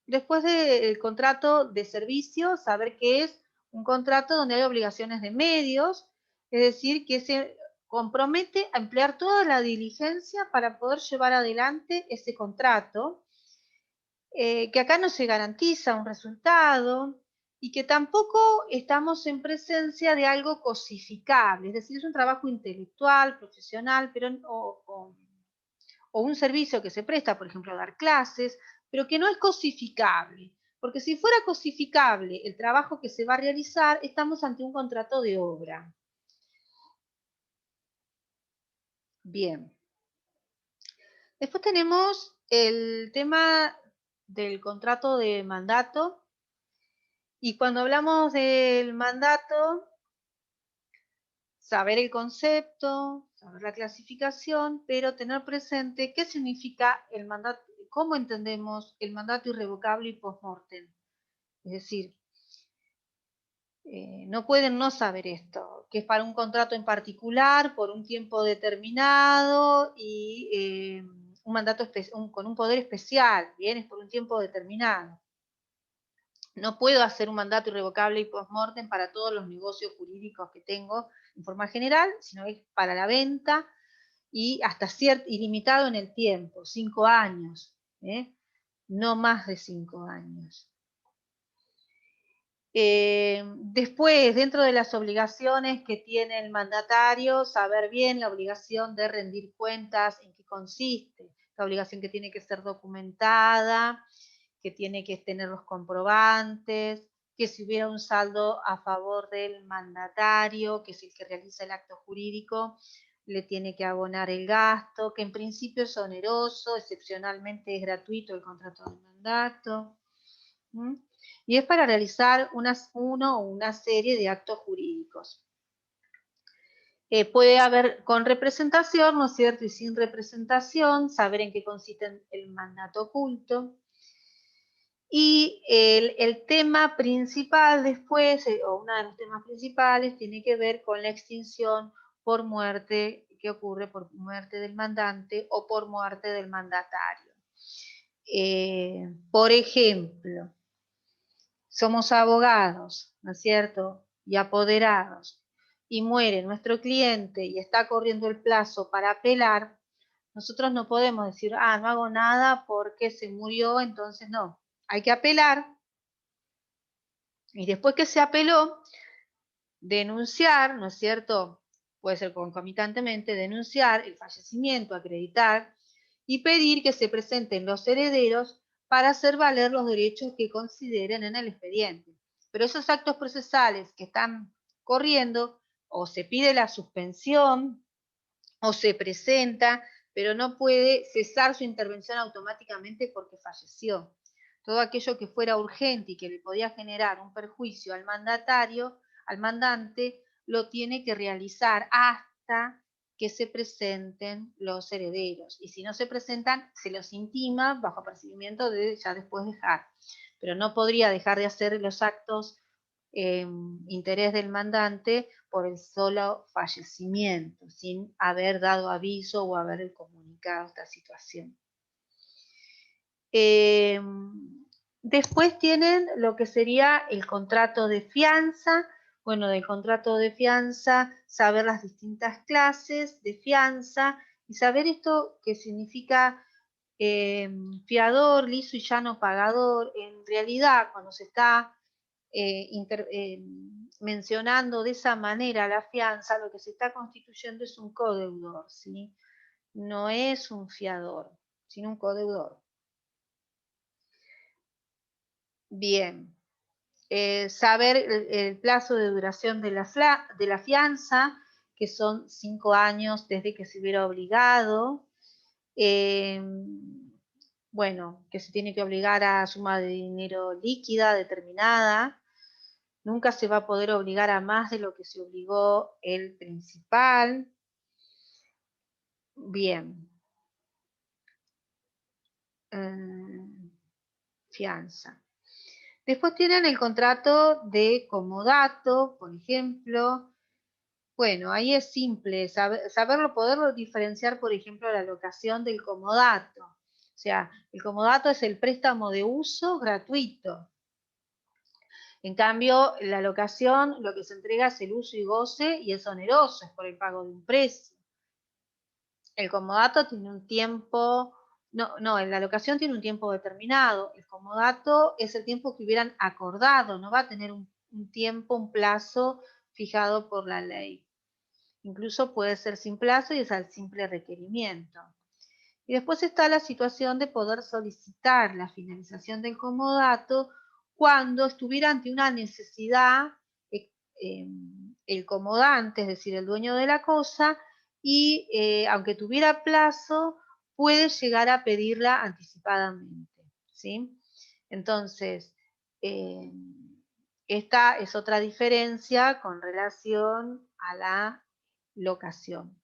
después del contrato de servicio, saber que es un contrato donde hay obligaciones de medios, es decir, que se compromete a emplear toda la diligencia para poder llevar adelante ese contrato, que acá no se garantiza un resultado y que tampoco estamos en presencia de algo cosificable, es decir, es un trabajo intelectual, profesional, pero o un servicio que se presta, por ejemplo, a dar clases, pero que no es cosificable. Porque si fuera cosificable el trabajo que se va a realizar, estamos ante un contrato de obra. Bien. Después tenemos el tema del contrato de mandato. Y cuando hablamos del mandato, saber el concepto, saber la clasificación, pero tener presente qué significa el mandato, cómo entendemos el mandato irrevocable y post-mortem. Es decir, no pueden no saber esto, que es para un contrato en particular, por un tiempo determinado y un mandato con un poder especial, bien, es por un tiempo determinado. No puedo hacer un mandato irrevocable y post-mortem para todos los negocios jurídicos que tengo en forma general, sino es para la venta y hasta ilimitado en el tiempo, 5 años, no más de 5 años. Después, dentro de las obligaciones que tiene el mandatario, saber bien la obligación de rendir cuentas, en qué consiste, la obligación que tiene que ser documentada, que tiene que tener los comprobantes, que si hubiera un saldo a favor del mandatario, que es el que realiza el acto jurídico, le tiene que abonar el gasto, que en principio es oneroso, excepcionalmente es gratuito el contrato de mandato. ¿Mm? Y es para realizar uno o una serie de actos jurídicos. Puede haber con representación, ¿no es cierto? Y sin representación, saber en qué consiste el mandato oculto. Y el tema principal después, o uno de los temas principales, tiene que ver con la extinción por muerte, que ocurre por muerte del mandante o por muerte del mandatario. Por ejemplo, somos abogados, ¿no es cierto? Y apoderados, y muere nuestro cliente y está corriendo el plazo para apelar, nosotros no podemos decir, ah, no hago nada porque se murió, entonces no. Hay que apelar, y después que se apeló, denunciar, ¿no es cierto? Puede ser concomitantemente, denunciar el fallecimiento, acreditar y pedir que se presenten los herederos para hacer valer los derechos que consideren en el expediente. Pero esos actos procesales que están corriendo, o se pide la suspensión, o se presenta, pero no puede cesar su intervención automáticamente porque falleció. Todo aquello que fuera urgente y que le podía generar un perjuicio al mandatario, al mandante, lo tiene que realizar hasta que se presenten los herederos. Y si no se presentan, se los intima bajo apercibimiento de ya después dejar. Pero no podría dejar de hacer los actos interés del mandante por el solo fallecimiento, sin haber dado aviso o haber comunicado esta situación. Después tienen lo que sería el contrato de fianza. Bueno, del contrato de fianza, saber las distintas clases de fianza y saber esto que significa fiador, liso y llano pagador. En realidad, cuando se está mencionando de esa manera la fianza, lo que se está constituyendo es un codeudor, ¿sí? No es un fiador, sino un codeudor. Bien, saber el plazo de duración de la fianza, que son 5 años desde que se hubiera obligado. Bueno, que se tiene que obligar a suma de dinero líquida determinada. Nunca se va a poder obligar a más de lo que se obligó el principal. Bien. Fianza. Después tienen el contrato de comodato, por ejemplo. Bueno, ahí es simple, saberlo, poderlo diferenciar, por ejemplo, la locación del comodato. O sea, el comodato es el préstamo de uso gratuito. En cambio, la locación, lo que se entrega es el uso y goce y es oneroso, es por el pago de un precio. El comodato tiene un tiempo, no, la locación tiene un tiempo determinado. El comodato es el tiempo que hubieran acordado, no va a tener un tiempo, un plazo fijado por la ley. Incluso puede ser sin plazo y es al simple requerimiento. Y después está la situación de poder solicitar la finalización del comodato cuando estuviera ante una necesidad el comodante, es decir, el dueño de la cosa, y aunque tuviera plazo, puede llegar a pedirla anticipadamente, ¿sí? Entonces, esta es otra diferencia con relación a la locación.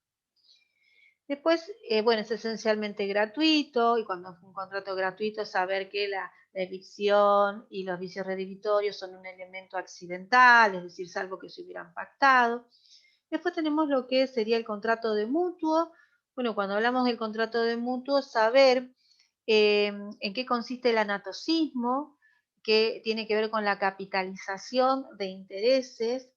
Después, bueno, es esencialmente gratuito y cuando es un contrato gratuito saber que la evicción y los vicios redimitorios son un elemento accidental, es decir, salvo que se hubieran pactado. Después tenemos lo que sería el contrato de mutuo. Bueno, cuando hablamos del contrato de mutuo, saber en qué consiste el anatocismo, que tiene que ver con la capitalización de intereses,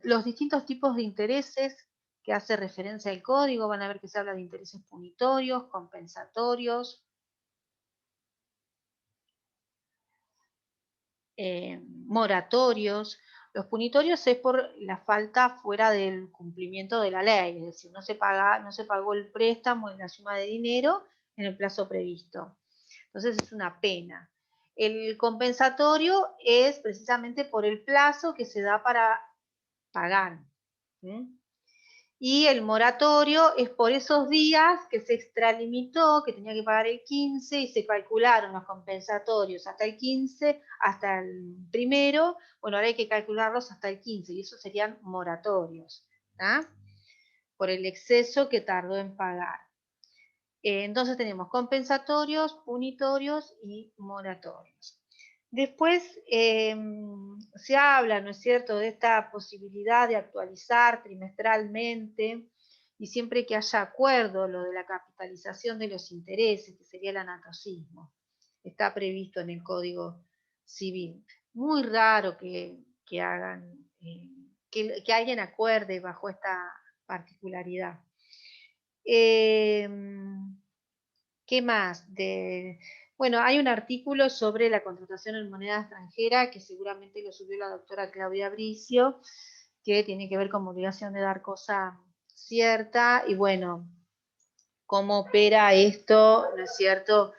los distintos tipos de intereses que hace referencia al código, van a ver que se habla de intereses punitorios, compensatorios, moratorios. Los punitorios es por la falta fuera del cumplimiento de la ley, es decir, no se pagó el préstamo en la suma de dinero en el plazo previsto. Entonces es una pena. El compensatorio es precisamente por el plazo que se da para pagar. ¿Sí? Y el moratorio es por esos días que se extralimitó, que tenía que pagar el 15 y se calcularon los compensatorios hasta el 15, hasta el primero. Bueno, ahora hay que calcularlos hasta el 15 y esos serían moratorios, ¿tá? Por el exceso que tardó en pagar. Entonces tenemos compensatorios, punitorios y moratorios. Después se habla, ¿no es cierto?, de esta posibilidad de actualizar trimestralmente y siempre que haya acuerdo, lo de la capitalización de los intereses, que sería el anatocismo. Está previsto en el Código Civil. Muy raro que hagan, que alguien acuerde bajo esta particularidad. ¿Qué más? Bueno, hay un artículo sobre la contratación en moneda extranjera que seguramente lo subió la doctora Claudia Bricio, que tiene que ver con obligación de dar cosa cierta y bueno, cómo opera esto, ¿no es cierto?,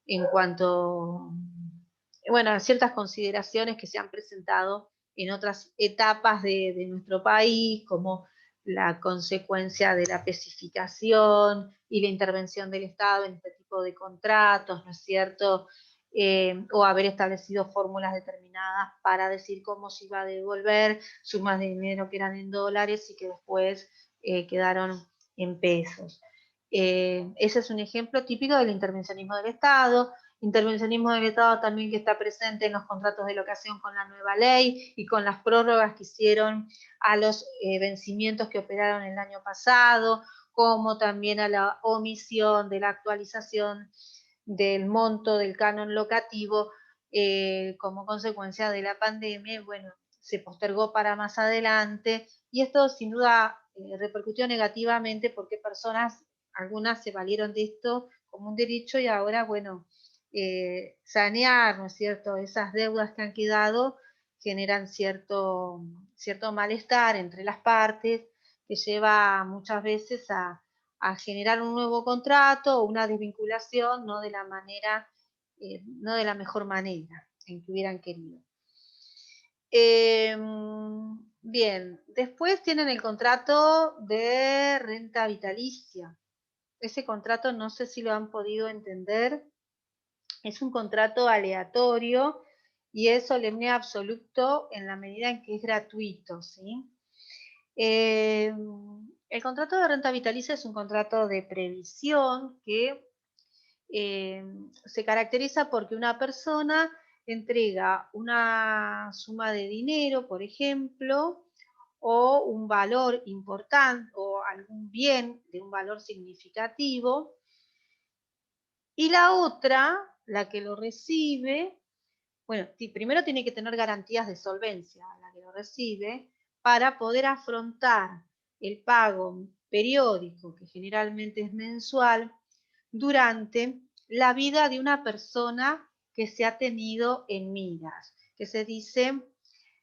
en cuanto, bueno, a ciertas consideraciones que se han presentado en otras etapas de nuestro país, como la consecuencia de la especificación y la intervención del Estado en este tipo de contratos, ¿no es cierto? O haber establecido fórmulas determinadas para decir cómo se iba a devolver sumas de dinero que eran en dólares y que después quedaron en pesos. Ese es un ejemplo típico del intervencionismo del Estado. Intervencionismo del Estado también que está presente en los contratos de locación con la nueva ley y con las prórrogas que hicieron a los vencimientos que operaron el año pasado, como también a la omisión de la actualización del monto del canon locativo como consecuencia de la pandemia. Bueno, se postergó para más adelante y esto sin duda repercutió negativamente porque algunas se valieron de esto como un derecho y ahora, bueno, sanear, ¿no es cierto?, esas deudas que han quedado generan cierto malestar entre las partes que lleva muchas veces a generar un nuevo contrato o una desvinculación no de la manera, no de la mejor manera en que hubieran querido. Bien, después tienen el contrato de renta vitalicia. Ese contrato no sé si lo han podido entender. Es un contrato aleatorio y es solemne absoluto en la medida en que es gratuito, ¿sí? El contrato de renta vitalicia es un contrato de previsión que se caracteriza porque una persona entrega una suma de dinero, por ejemplo, o un valor importante o algún bien de un valor significativo, y la otra, la que lo recibe, bueno, primero tiene que tener garantías de solvencia, la que lo recibe, para poder afrontar el pago periódico, que generalmente es mensual, durante la vida de una persona que se ha tenido en miras, que se dice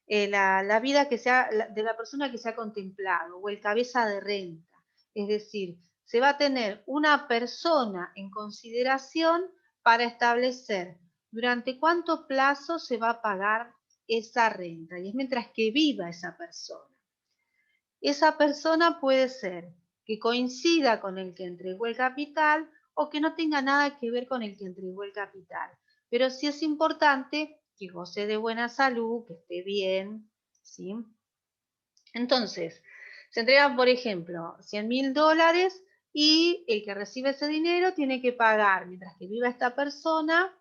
la vida de la persona que se ha contemplado, o el cabeza de renta. Es decir, se va a tener una persona en consideración para establecer durante cuánto plazo se va a pagar esa renta, y es mientras que viva esa persona. Esa persona puede ser que coincida con el que entregó el capital o que no tenga nada que ver con el que entregó el capital. Pero sí es importante que goce de buena salud, que esté bien, ¿sí? Entonces, se entregan, por ejemplo, $100.000 y el que recibe ese dinero tiene que pagar, mientras que viva esta persona,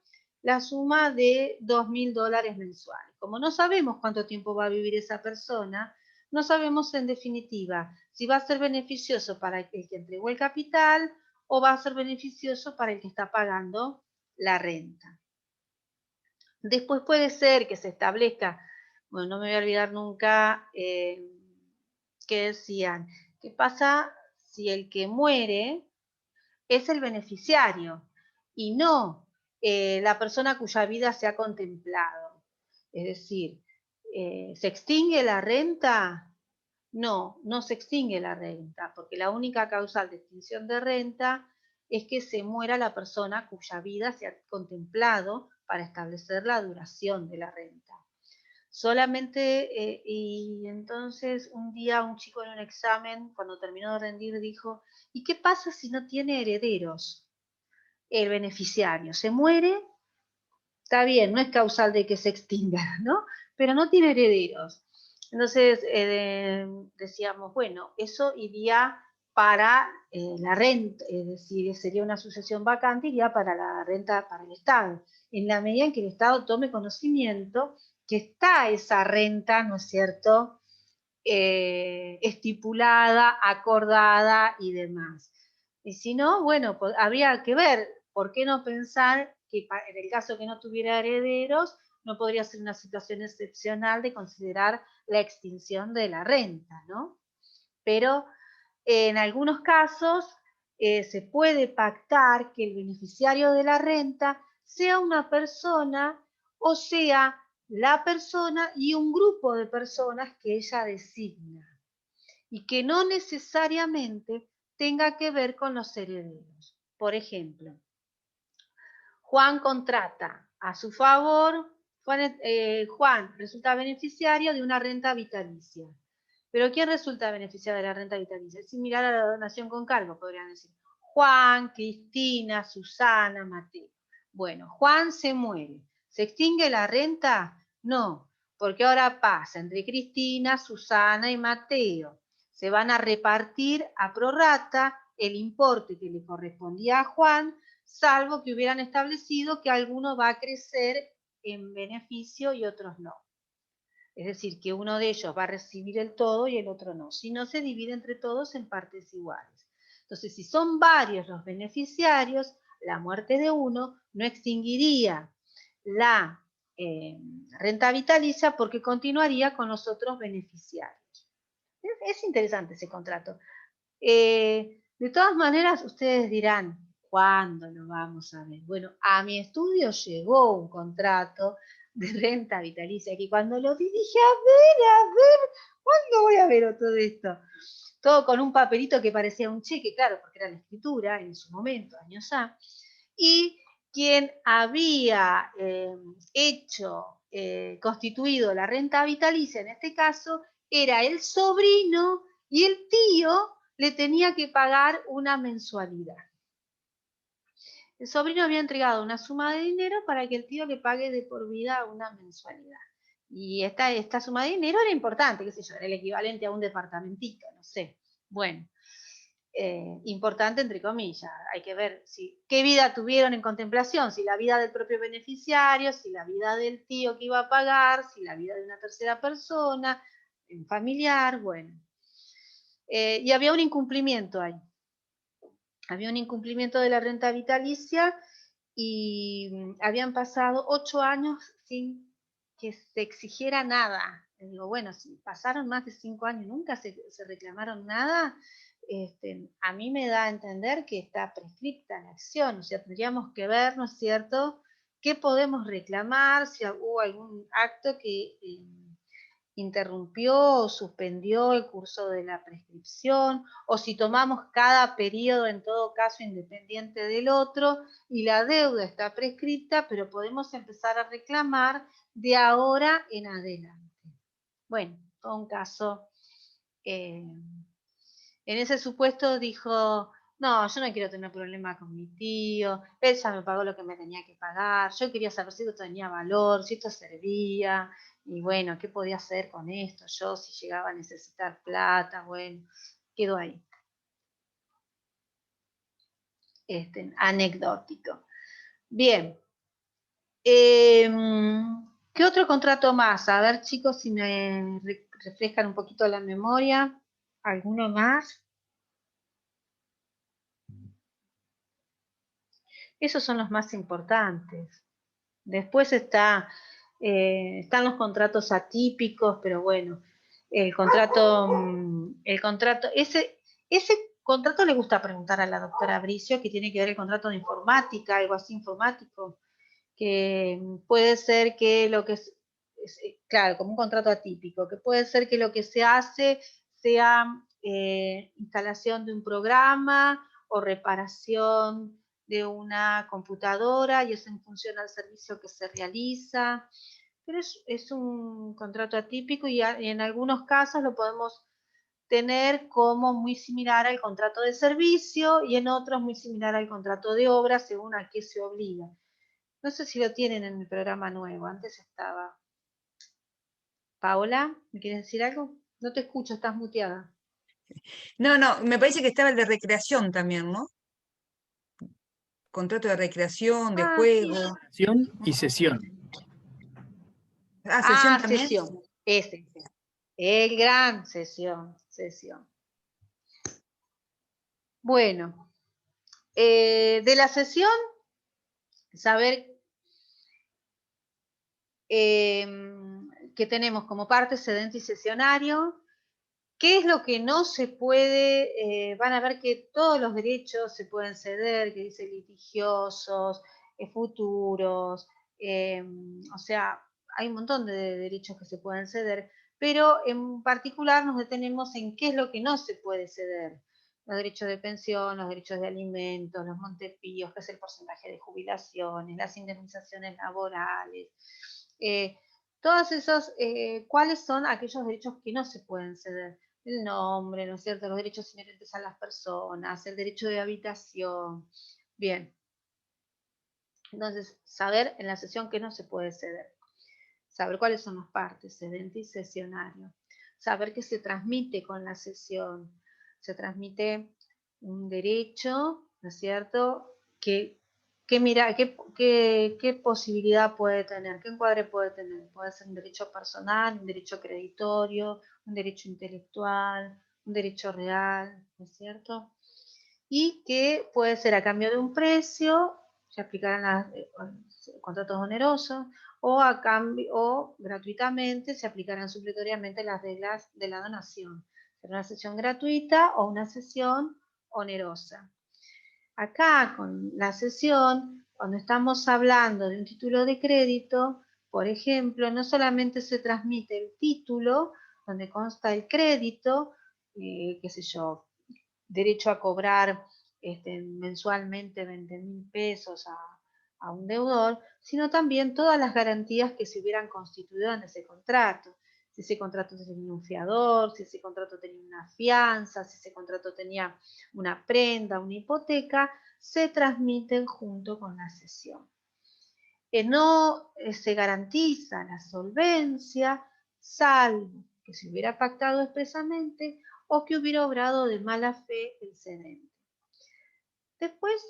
la suma de $2.000 mensuales. Como no sabemos cuánto tiempo va a vivir esa persona, no sabemos en definitiva si va a ser beneficioso para el que entregó el capital o va a ser beneficioso para el que está pagando la renta. Después puede ser que se establezca, bueno, no me voy a olvidar nunca que decían, ¿qué pasa si el que muere es el beneficiario y no la persona cuya vida se ha contemplado? Es decir, ¿se extingue la renta? No, no se extingue la renta, porque la única causa de extinción de renta es que se muera la persona cuya vida se ha contemplado para establecer la duración de la renta. Solamente, y entonces un día un chico en un examen, cuando terminó de rendir, dijo, ¿y qué pasa si no tiene herederos el beneficiario? Se muere, está bien, no es causal de que se extinga, ¿no? Pero no tiene herederos. Entonces decíamos, bueno, eso iría para la renta, es decir, sería una sucesión vacante, iría para la renta para el Estado. En la medida en que el Estado tome conocimiento que está esa renta, ¿no es cierto?, estipulada, acordada y demás. Y si no, bueno, pues, habría que ver, ¿por qué no pensar que en el caso que no tuviera herederos, no podría ser una situación excepcional de considerar la extinción de la renta, ¿no? Pero en algunos casos se puede pactar que el beneficiario de la renta sea una persona o sea la persona y un grupo de personas que ella designa y que no necesariamente tenga que ver con los herederos. Por ejemplo, Juan contrata a su favor, Juan resulta beneficiario de una renta vitalicia. Pero ¿quién resulta beneficiario de la renta vitalicia? Es similar a la donación con cargo, podrían decir. Juan, Cristina, Susana, Mateo. Bueno, Juan se muere. ¿Se extingue la renta? No, porque ahora pasa entre Cristina, Susana y Mateo. Se van a repartir a prorrata el importe que le correspondía a Juan, salvo que hubieran establecido que alguno va a crecer en beneficio y otros no. Es decir, que uno de ellos va a recibir el todo y el otro no. Si no, se divide entre todos en partes iguales. Entonces, si son varios los beneficiarios, la muerte de uno no extinguiría la renta vitalicia porque continuaría con los otros beneficiarios. Es interesante ese contrato. De todas maneras, ustedes dirán, ¿cuándo lo vamos a ver? Bueno, a mi estudio llegó un contrato de renta vitalicia que cuando lo vi dije, a ver, ¿cuándo voy a ver todo esto? Todo con un papelito que parecía un cheque, claro, porque era la escritura en su momento, años A, y quien había constituido la renta vitalicia, en este caso, era el sobrino y el tío le tenía que pagar una mensualidad. El sobrino había entregado una suma de dinero para que el tío le pague de por vida una mensualidad. Y esta suma de dinero era importante, qué sé yo, era el equivalente a un departamentito, no sé. Bueno, importante entre comillas. Hay que ver qué vida tuvieron en contemplación, si la vida del propio beneficiario, si la vida del tío que iba a pagar, si la vida de una tercera persona, un familiar, bueno. Y había un incumplimiento ahí. Había un incumplimiento de la renta vitalicia y habían pasado 8 años sin que se exigiera nada. Les digo, bueno, si pasaron más de 5 años y nunca se reclamaron nada, a mí me da a entender que está prescripta la acción. O sea, tendríamos que ver, ¿no es cierto?, qué podemos reclamar, si hubo algún acto que interrumpió o suspendió el curso de la prescripción, o si tomamos cada periodo en todo caso independiente del otro y la deuda está prescrita, pero podemos empezar a reclamar de ahora en adelante. Bueno, todo un caso. En ese supuesto dijo, no, yo no quiero tener problema con mi tío, él ya me pagó lo que me tenía que pagar, yo quería saber si esto tenía valor, si esto servía, y bueno, ¿qué podía hacer con esto? Yo si llegaba a necesitar plata, bueno, quedó ahí. Anecdótico. Bien. ¿Qué otro contrato más? A ver, chicos, si me refrescan un poquito la memoria. ¿Alguno más? Esos son los más importantes. Después están los contratos atípicos, pero bueno, ese contrato le gusta preguntar a la doctora Bricio, que tiene que ver el contrato de informática, algo así informático, que puede ser que lo que claro, como un contrato atípico, que puede ser que lo que se hace sea instalación de un programa o reparación de una computadora y es en función al servicio que se realiza. pero es un contrato atípico y en algunos casos lo podemos tener como muy similar al contrato de servicio y en otros muy similar al contrato de obra según a qué se obliga. No sé si lo tienen en el programa nuevo, antes estaba. Paola, ¿me quieres decir algo? No te escucho, estás muteada. No, no, me parece que estaba el de recreación también, ¿no? Contrato de recreación, de Ah, sí. juego. Sesión y sesión. Ah, sesión Ah, también. sesión. Ese. El gran sesión. Sesión. Bueno, de la sesión, saber que tenemos como parte cedente y sesionario. ¿Qué es lo que no se puede? Van a ver que todos los derechos se pueden ceder, que dice litigiosos, futuros, o sea, hay un montón de derechos que se pueden ceder, pero en particular nos detenemos en qué es lo que no se puede ceder. Los derechos de pensión, los derechos de alimentos, los montepíos, que es el porcentaje de jubilaciones, las indemnizaciones laborales, todos esos, ¿cuáles son aquellos derechos que no se pueden ceder? El nombre, ¿no es cierto? Los derechos inherentes a las personas, el derecho de habitación. Bien. Entonces, saber en la sesión qué no se puede ceder. Saber cuáles son las partes, cedente y sesionario. Saber qué se transmite con la sesión. Se transmite un derecho, ¿no es cierto? ¿Qué posibilidad puede tener? ¿Qué encuadre puede tener? Puede ser un derecho personal, un derecho creditorio, un derecho intelectual, un derecho real, ¿no es cierto? Y que puede ser a cambio de un precio, se aplicarán los contratos onerosos, o a cambio, o gratuitamente se aplicarán supletoriamente las reglas de la donación. Será una sesión gratuita o una sesión onerosa. Acá con la sesión, cuando estamos hablando de un título de crédito, por ejemplo, no solamente se transmite el título, donde consta el crédito, qué sé yo, derecho a cobrar mensualmente 20.000 pesos a un deudor, sino también todas las garantías que se hubieran constituido en ese contrato. Si ese contrato tenía un fiador, si ese contrato tenía una fianza, si ese contrato tenía una prenda, una hipoteca, se transmiten junto con la cesión. No se garantiza la solvencia, salvo que se hubiera pactado expresamente o que hubiera obrado de mala fe el cedente. Después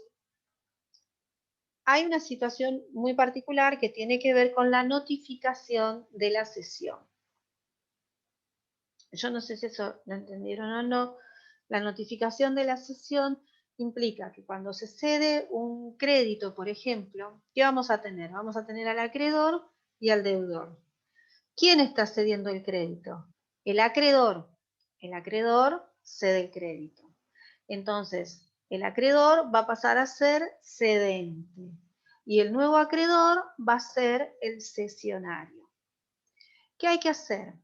hay una situación muy particular que tiene que ver con la notificación de la cesión. Yo no sé si eso lo entendieron o no. La notificación de la cesión implica que cuando se cede un crédito, por ejemplo, ¿qué vamos a tener? Vamos a tener al acreedor y al deudor. ¿Quién está cediendo el crédito? El acreedor. El acreedor cede el crédito. Entonces, el acreedor va a pasar a ser cedente y el nuevo acreedor va a ser el cesionario. ¿Qué hay que hacer?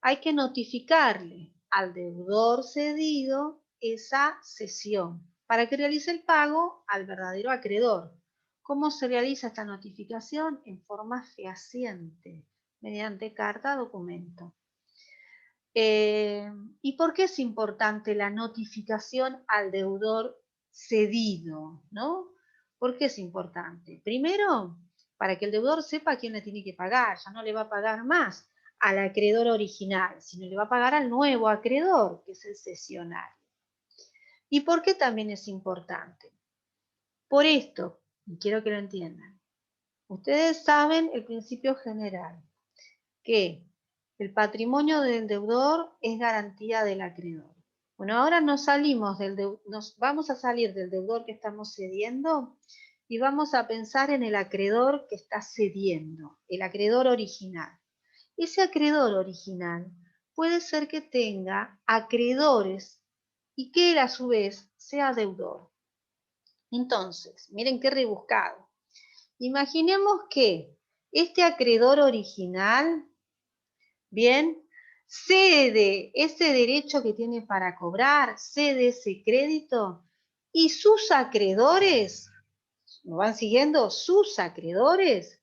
Hay que notificarle al deudor cedido esa cesión para que realice el pago al verdadero acreedor. ¿Cómo se realiza esta notificación? En forma fehaciente, mediante carta documento. ¿Y por qué es importante la notificación al deudor cedido? ¿No? ¿Por qué es importante? Primero, para que el deudor sepa a quién le tiene que pagar, ya no le va a pagar más al acreedor original, sino le va a pagar al nuevo acreedor, que es el cesionario. ¿Y por qué también es importante? Por esto, y quiero que lo entiendan, ustedes saben el principio general, que el patrimonio del deudor es garantía del acreedor. Bueno, ahora nos vamos a salir del deudor que estamos cediendo y vamos a pensar en el acreedor que está cediendo, el acreedor original. Ese acreedor original puede ser que tenga acreedores y que él a su vez sea deudor. Entonces, miren qué rebuscado. Imaginemos que este acreedor original, bien, cede ese derecho que tiene para cobrar, cede ese crédito y sus acreedores, ¿me van siguiendo? Sus acreedores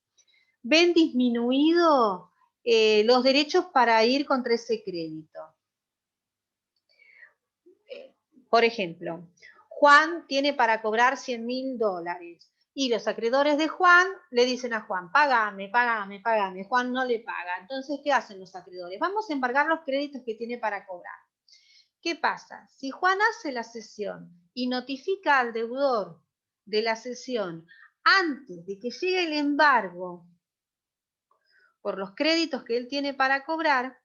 ven disminuido los derechos para ir contra ese crédito. Por ejemplo, Juan tiene para cobrar $100.000 y los acreedores de Juan le dicen a Juan, págame, págame, págame. Juan no le paga. Entonces, ¿qué hacen los acreedores? Vamos a embargar los créditos que tiene para cobrar. ¿Qué pasa? Si Juan hace la cesión y notifica al deudor de la cesión antes de que llegue el embargo por los créditos que él tiene para cobrar,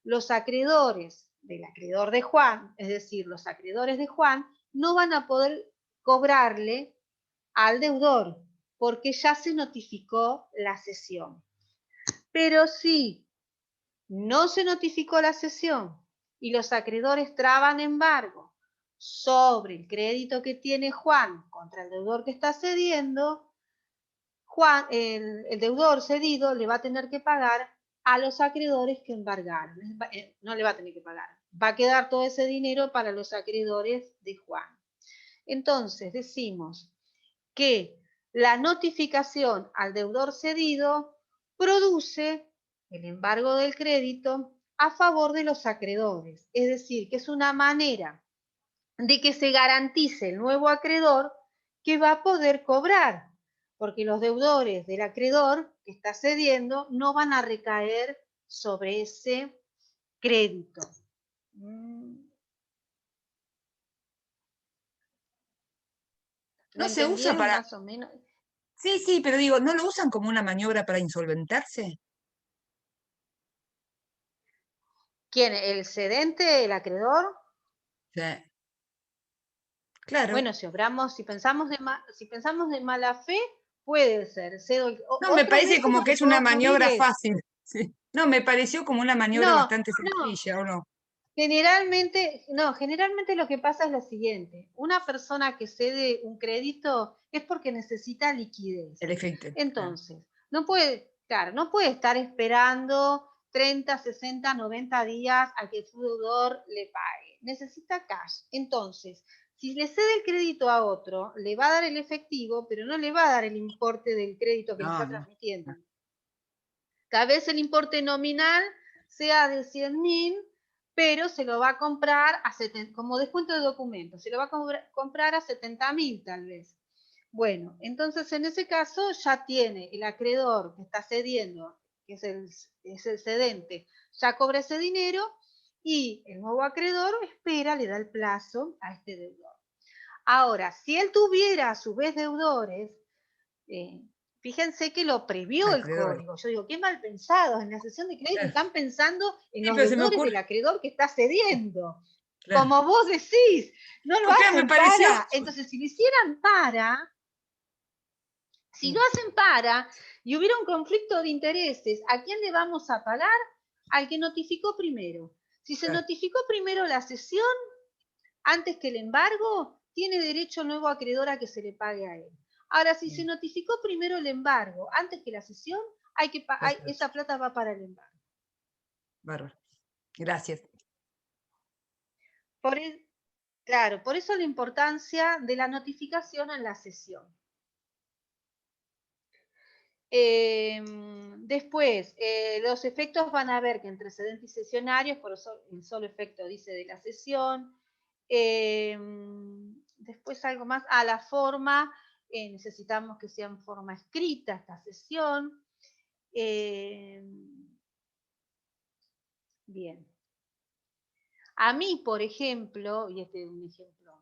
los acreedores del acreedor de Juan, es decir, los acreedores de Juan, no van a poder cobrarle al deudor porque ya se notificó la cesión. Pero si no se notificó la cesión y los acreedores traban embargo sobre el crédito que tiene Juan contra el deudor que está cediendo, Juan, el deudor cedido le va a tener que pagar a los acreedores que embargaron. No le va a tener que pagar. Va a quedar todo ese dinero para los acreedores de Juan. Entonces decimos que la notificación al deudor cedido produce el embargo del crédito a favor de los acreedores. Es decir, que es una manera de que se garantice el nuevo acreedor que va a poder cobrar, porque los deudores del acreedor que está cediendo no van a recaer sobre ese crédito. No se usa para... Más o menos. Sí, sí, pero digo, ¿no lo usan como una maniobra para insolventarse? ¿Quién? ¿El cedente, el acreedor? Sí. Claro. Bueno, si pensamos de mala fe, puede ser. No, me Otras parece veces como lo que que es puede una ocurrir maniobra es, fácil. Sí. No, me pareció como una maniobra no, bastante no, sencilla, ¿o no? generalmente lo que pasa es lo siguiente. Una persona que cede un crédito es porque necesita liquidez. El efecto. Entonces, no puede estar esperando 30, 60, 90 días a que su deudor le pague. Necesita cash. Entonces, si le cede el crédito a otro, le va a dar el efectivo, pero no le va a dar el importe del crédito que le está transmitiendo. Tal vez el importe nominal sea de 100.000, pero se lo va a comprar como descuento de documentos, se lo va a comprar a 70.000 tal vez. Bueno, entonces en ese caso ya tiene el acreedor que está cediendo, que es el cedente, ya cobra ese dinero y el nuevo acreedor espera, le da el plazo a este deudor. Ahora, si él tuviera a su vez deudores, fíjense que lo previó el código. Yo digo, qué mal pensados. En la sesión de crédito están pensando en los deudores del acreedor que está cediendo. Claro. Como vos decís, no lo hacen para. Entonces, si lo hicieran para, si lo hacen para y hubiera un conflicto de intereses, ¿a quién le vamos a pagar? Al que notificó primero. Si se notificó primero la cesión, antes que el embargo, tiene derecho el nuevo acreedor a que se le pague a él. Ahora, si se notificó primero el embargo antes que la cesión, esa plata va para el embargo. Bárbaro. Gracias. Por eso la importancia de la notificación en la cesión. Después, los efectos van a ver que entre cedente y cesionarios, por eso el solo efecto dice de la cesión. Después algo más, la forma, necesitamos que sea en forma escrita esta cesión. Bien. A mí, por ejemplo, y este es un ejemplo,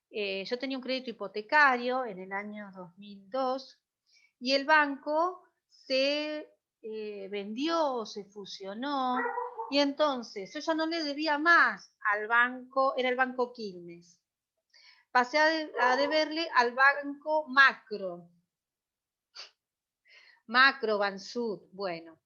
yo tenía un crédito hipotecario en el año 2002 y el banco se vendió, se fusionó y entonces yo ya no le debía más al banco, era el Banco Quilmes. Pasé a deberle al Banco Macro. Macro, Bansud, bueno.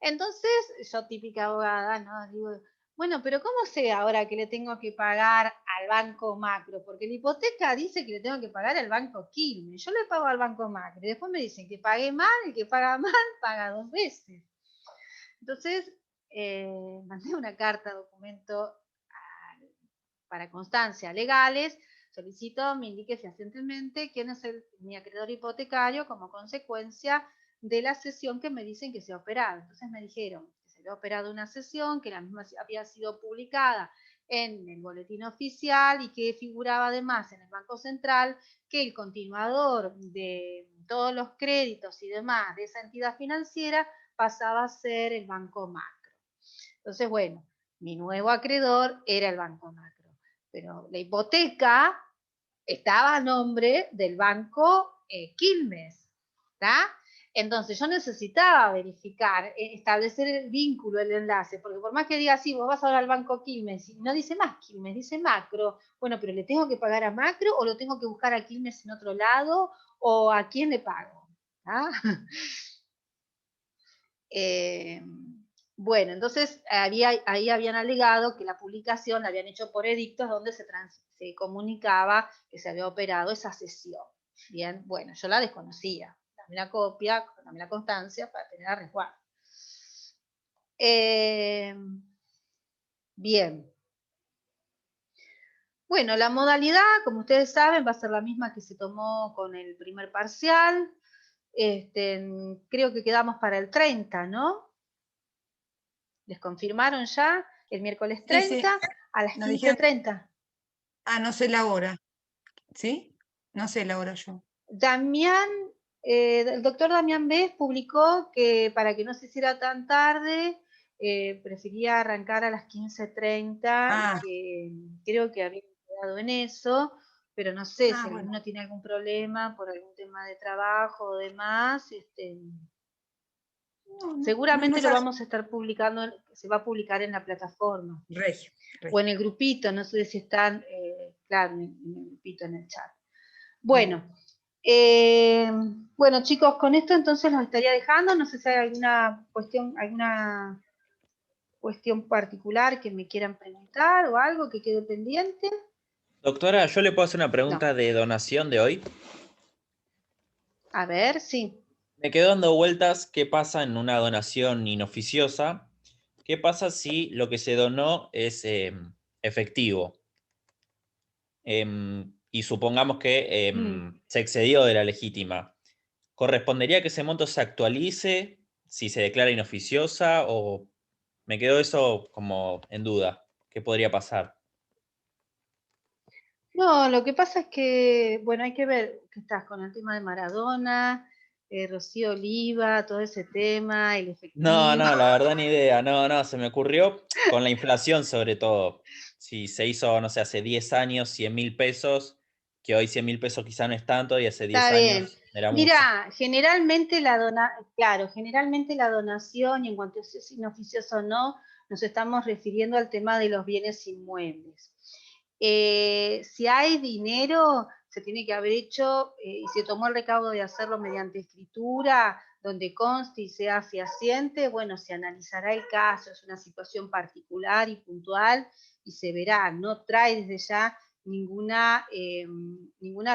Entonces, yo típica abogada, ¿no? Digo, bueno, pero ¿cómo sé ahora que le tengo que pagar al Banco Macro? Porque la hipoteca dice que le tengo que pagar al Banco Quilmes. Yo le pago al Banco Macro y después me dicen que pagué mal, el que paga mal paga 2 veces. Entonces, mandé una carta, documento para constancia legales, solicito me indique fehacientemente quién es mi acreedor hipotecario como consecuencia de la sesión que me dicen que se ha operado. Entonces me dijeron que se había operado una sesión, que la misma había sido publicada en el boletín oficial y que figuraba además en el Banco Central que el continuador de todos los créditos y demás de esa entidad financiera pasaba a ser el Banco Macro. Entonces, bueno, mi nuevo acreedor era el Banco Macro, pero la hipoteca estaba a nombre del Banco Quilmes, ¿está? Entonces yo necesitaba verificar, establecer el vínculo, el enlace, porque por más que diga, sí, vos vas ahora al Banco Quilmes, y no dice más Quilmes, dice Macro. Bueno, pero ¿le tengo que pagar a Macro o lo tengo que buscar a Quilmes en otro lado? ¿O a quién le pago? ¿Ah? Bueno, entonces ahí habían alegado que la publicación la habían hecho por edictos donde se comunicaba que se había operado esa sesión. Bien, bueno, yo la desconocía. Dame la copia, dame la constancia para tener a resguardo. Bien. Bueno, la modalidad, como ustedes saben, va a ser la misma que se tomó con el primer parcial. Creo que quedamos para el 30, ¿no? ¿Les confirmaron ya? El miércoles 30 Sí, sí. a las Nos dijeron, 15:30. no sé la hora. ¿Sí? No sé la hora yo. Damián, el doctor Damián Bes publicó que para que no se hiciera tan tarde, prefería arrancar a las 15:30 y que creo que había quedado en eso, pero no sé si bueno. alguno tiene algún problema por algún tema de trabajo o demás. Seguramente lo vamos a estar publicando, se va a publicar en la plataforma. Regio. O en el grupito, no sé si están, claro, en el grupito, en el chat. Bueno, bueno chicos, con esto entonces los estaría dejando. No sé si hay alguna cuestión particular que me quieran preguntar o algo que quede pendiente. Doctora, ¿yo le puedo hacer una pregunta No. de donación de hoy? A ver, sí. Me quedo dando vueltas qué pasa en una donación inoficiosa. ¿Qué pasa si lo que se donó es efectivo? Y supongamos que se excedió de la legítima. ¿Correspondería que ese monto se actualice si se declara inoficiosa o me quedó eso como en duda? ¿Qué podría pasar? No, lo que pasa es que, bueno, hay que ver que estás con el tema de Maradona, Rocío Oliva, todo ese tema, el efectivo. No, la verdad ni idea. No, se me ocurrió con la inflación sobre todo. Si se hizo, no sé, hace 10 años 100.000 pesos, que hoy 100.000 pesos quizá no es tanto y hace 10 Está bien. años era mucho. Mira, generalmente generalmente la donación, y en cuanto es inoficioso o no, nos estamos refiriendo al tema de los bienes inmuebles. Si hay dinero, se tiene que haber hecho, y se tomó el recaudo de hacerlo mediante escritura, donde conste y sea fehaciente, bueno, se analizará el caso, es una situación particular y puntual, y se verá, no trae desde ya ninguna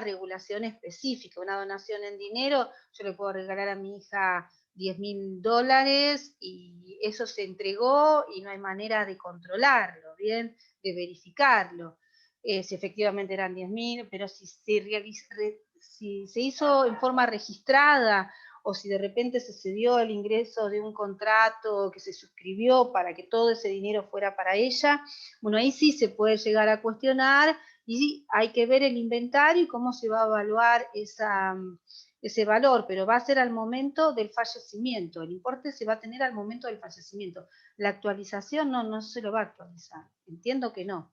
regulación específica. Una donación en dinero, yo le puedo regalar a mi hija $10.000 y eso se entregó y no hay manera de controlarlo, ¿bien? De verificarlo. Si efectivamente eran 10.000, pero si se hizo en forma registrada o si de repente se cedió el ingreso de un contrato que se suscribió para que todo ese dinero fuera para ella, bueno, ahí sí se puede llegar a cuestionar y hay que ver el inventario y cómo se va a evaluar ese valor, pero va a ser al momento del fallecimiento, el importe se va a tener al momento del fallecimiento. La actualización no se lo va a actualizar, entiendo que no,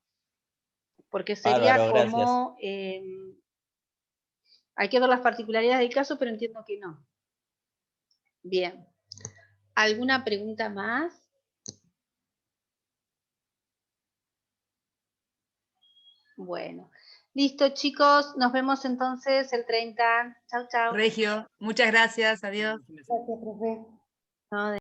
porque sería Bárbaro, gracias. como, hay que ver las particularidades del caso, pero entiendo que no. Bien, ¿alguna pregunta más? Bueno, listo chicos, nos vemos entonces el 30. Chau, chau. Regio, muchas gracias, adiós. Gracias, profe. No,